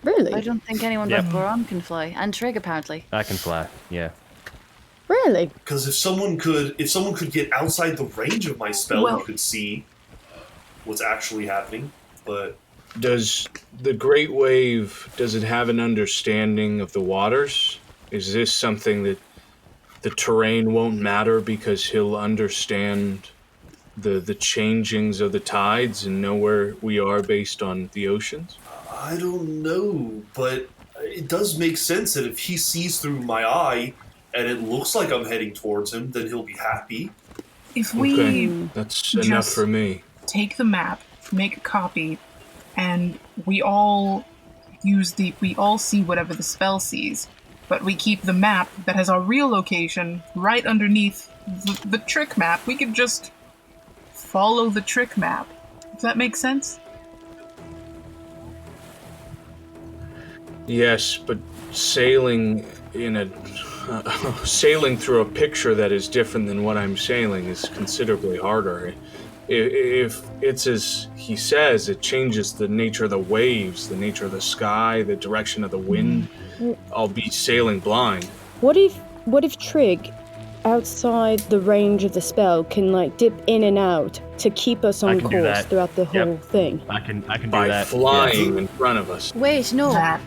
Really? I don't think anyone Yep. but Goron can fly, and Trig apparently. I can fly. Yeah. Really? Because if someone could get outside the range of my spell, Well- you could see what's actually happening. But Does the Great Wave, does it have an understanding of the waters? Is this something that the terrain won't matter because he'll understand the changings of the tides and know where we are based on the oceans? I don't know. But it does make sense that if he sees through my eye and it looks like I'm heading towards him, then he'll be happy. If we Okay, that's enough just- for me. take the map, make a copy, and we all see whatever the spell sees, but we keep the map that has our real location right underneath the trick map. We could just follow the trick map. Does that make sense? Yes, but sailing sailing through a picture that is different than what I'm sailing is considerably harder. If it's as he says, it changes the nature of the waves, the nature of the sky, the direction of the wind. I'll be sailing blind. What if Trig, outside the range of the spell, can like dip in and out to keep us on course throughout the whole thing? I can do By that. flying in front of us. Wait, no. That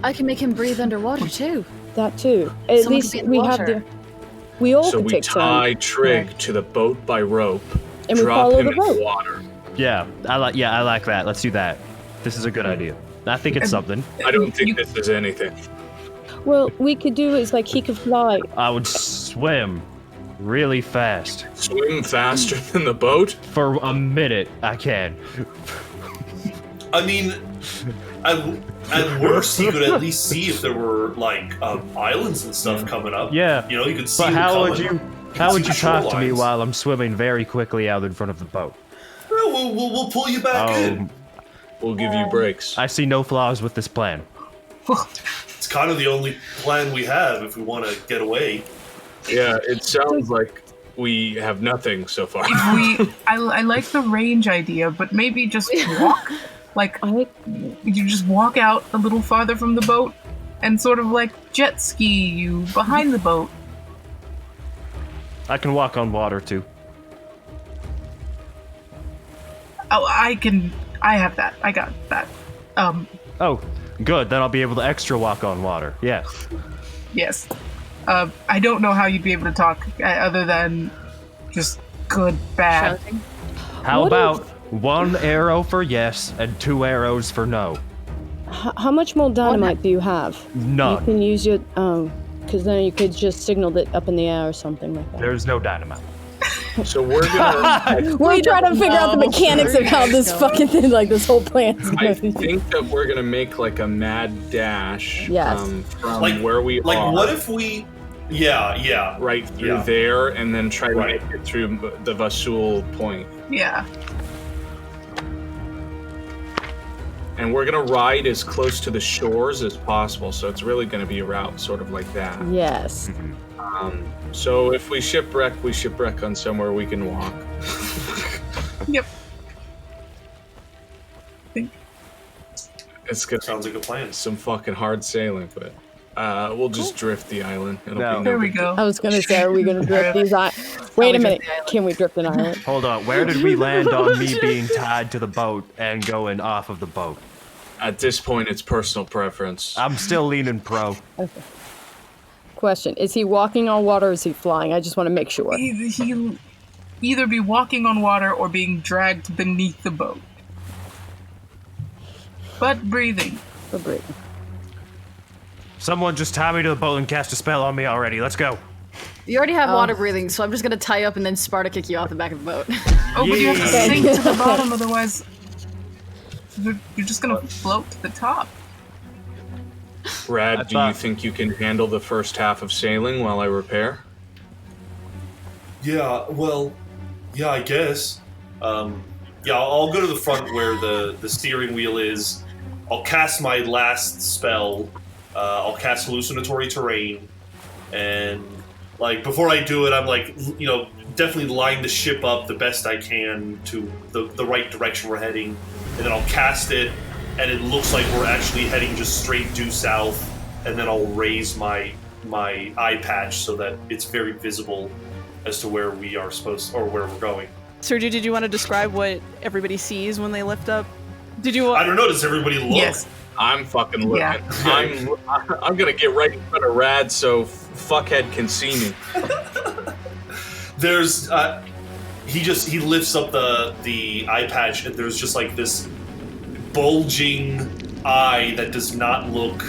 I can make him breathe underwater too. That too. At Someone least could be in we the have water. we all So could we take tie turns. Trig to the boat by rope, And we drop follow him the in boat. the water. Yeah, I like that. Let's do that. This is a good idea. I think it's something. I don't think this is anything. Well, we could do is like he could fly. I would swim really fast. Swim faster than the boat? For a minute, I can. I mean, at worst, he could at least see if there were like islands and stuff coming up. Yeah. You know, you could see. But them how would coming. you talk to me shorelines. while I'm swimming very quickly out in front of the boat? Well, we'll pull you back in. We'll give you breaks. I see no flaws with this plan. It's kind of the only plan we have if we want to get away. Yeah, it sounds like we have nothing so far. I like the range idea, but maybe just walk. Like, you just walk out a little farther from the boat and sort of like jet ski you behind the boat. I can walk on water too. Oh, I have that. I got that. Oh, good. Then I'll be able to extra walk on water. Yeah. Yes. I don't know how you'd be able to talk other than just good, bad. Shouting. How What about 1 arrow for yes and 2 arrows for no? How much more dynamite do you have? None. You can use your because then you could just signal it up in the air or something like that. There's no dynamite. So we're gonna. We're trying to figure out the mechanics of how this fucking thing, like this whole plan's I going. think that we're gonna make like a mad dash. Yes. From Like where we Like, are. what if we? Yeah. right through Yeah. there and then try to Right. make it through the Vasul point. Yeah. And we're gonna ride as close to the shores as possible, so it's really gonna be a route sort of like that. Yes. So if we shipwreck on somewhere we can walk. Yep. It's gonna Sounds like a plan. some fucking hard sailing, but we'll just drift the island. It'll No. be no There we big go. I was gonna say, are we gonna drift these islands? Wait a minute. Can we drift an island? Hold on. Where did we land on me being tied to the boat and going off of the boat? At this point, it's personal preference. I'm still leaning pro. Okay. Question: is he walking on water or is he flying? I just want to make sure. He'll either be walking on water or being dragged beneath the boat. But breathing. For breathing. Someone just tie me to the boat and cast a spell on me already. Let's go. You already have water breathing, so I'm just gonna tie you up and then Sparta kick you off the back of the boat. Oh, but you have to Yeah. sink to the bottom, otherwise you're just gonna float to the top. Rad, do you thought- think you can handle the first half of sailing while I repair? Yeah. Well. Yeah, I guess. Yeah, I'll go to the front where the steering wheel is. I'll cast my last spell. I'll cast hallucinatory terrain, and like before I do it, I'm like, you know, definitely line the ship up the best I can to the right direction we're heading, and then I'll cast it, and it looks like we're actually heading just straight due south, and then I'll raise my eye patch so that it's very visible as to where we are supposed or where we're going. Sergio, did you want to describe what everybody sees when they lift up? Did you? I don't know. Does everybody look? Yes. I'm fucking looking. Yeah. I'm gonna get right in front of Rad so fuckhead can see me. There's he lifts up the eye patch and there's just like this bulging eye that does not look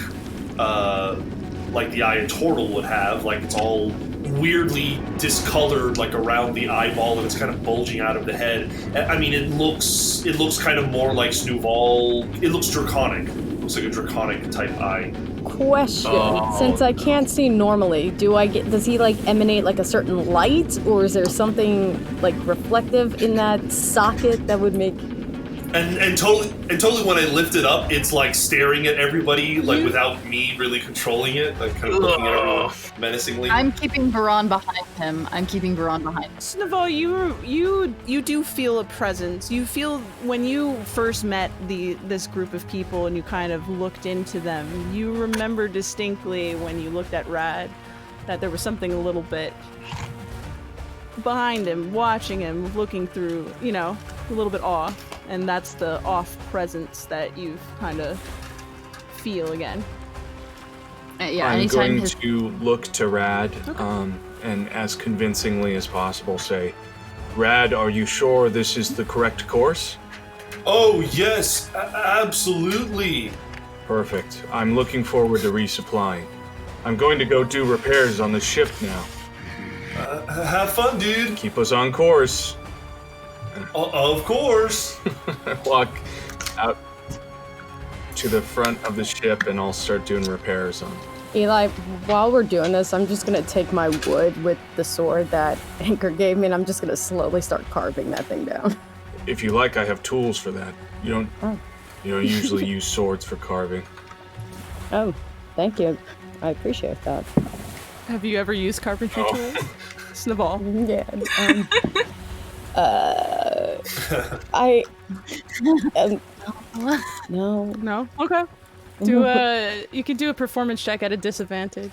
like the eye a turtle would have. Like it's all weirdly discolored, like around the eyeball, and it's kind of bulging out of the head. I mean, it looks kind of more like Snuvall. It looks draconic. It looks like a draconic type eye. Question: since I can't see normally, does he like emanate like a certain light, or is there something like reflective in that socket that would make? And totally when I lift it up, it's like staring at everybody, like without me really controlling it, like kind of looking at everyone menacingly. I'm keeping Baron behind him. Snuvall, you do feel a presence. You feel when you first met this group of people and you kind of looked into them, you remember distinctly when you looked at Rad that there was something a little bit behind him, watching him, looking through, a little bit off. And that's the off presence that you kind of feel again. Yeah, I'm anytime going to look to Rad, and as convincingly as possible say, Rad, are you sure this is the correct course? Oh, yes, absolutely. Perfect. I'm looking forward to resupplying. I'm going to go do repairs on the ship now. Have fun, dude. Keep us on course. Of course. Walk out to the front of the ship and I'll start doing repairs on it. Eli, while we're doing this, I'm just gonna take my wood with the sword that Anchor gave me, and I'm just gonna slowly start carving that thing down. If you like, I have tools for that. You don't usually use swords for carving. Oh, thank you. I appreciate that. Have you ever used carpentry tools? Snuvall. Yeah. No. No? Okay. You can do a performance check at a disadvantage.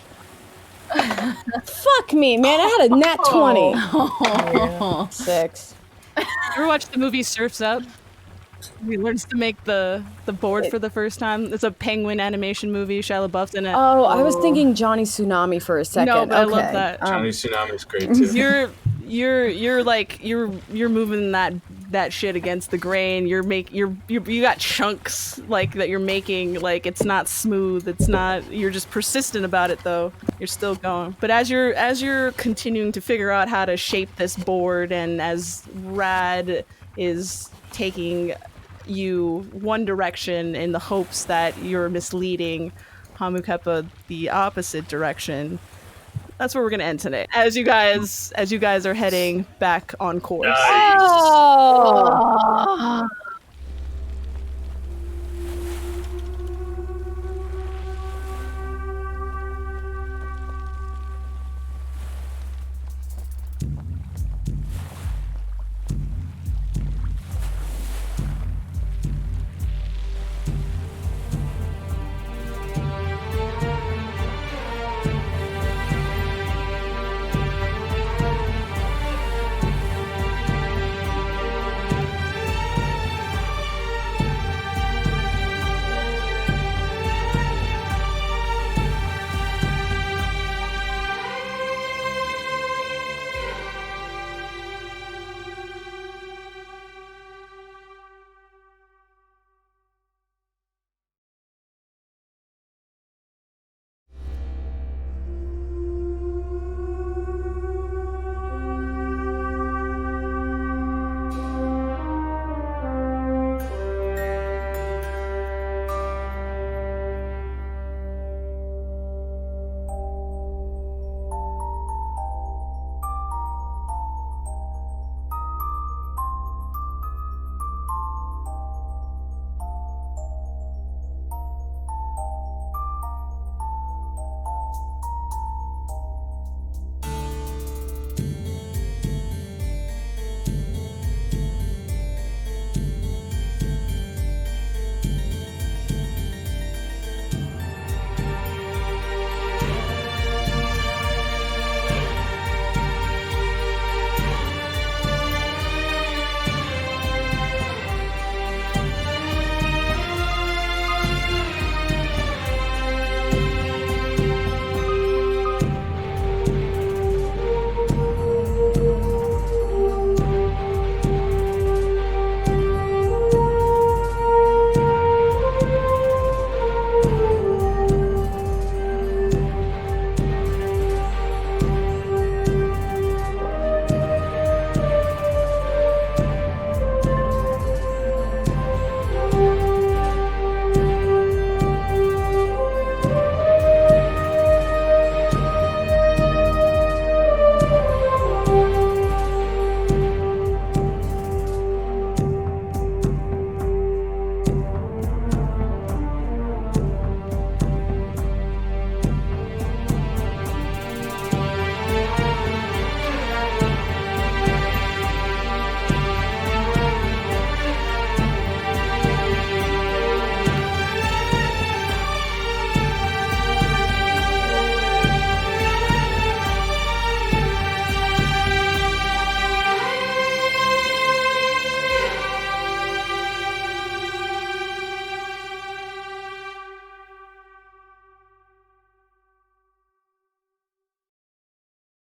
Fuck me, man. I had a nat 20. 6. You ever watch the movie Surf's Up? He learns to make the board for the first time. It's a penguin animation movie. Shia LaBeouf's in it. Oh, I was thinking Johnny Tsunami for a second. No, but I okay. love that. Johnny Tsunami's great too. You're moving that shit against the grain. You got chunks like that you're making, like it's not smooth. It's not. You're just persistent about it though. You're still going. But as you're continuing to figure out how to shape this board, and as Rad is taking you one direction in the hopes that you're misleading Hamukepa the opposite direction. That's where we're gonna end today. As you guys are heading back on course. Nice. Oh.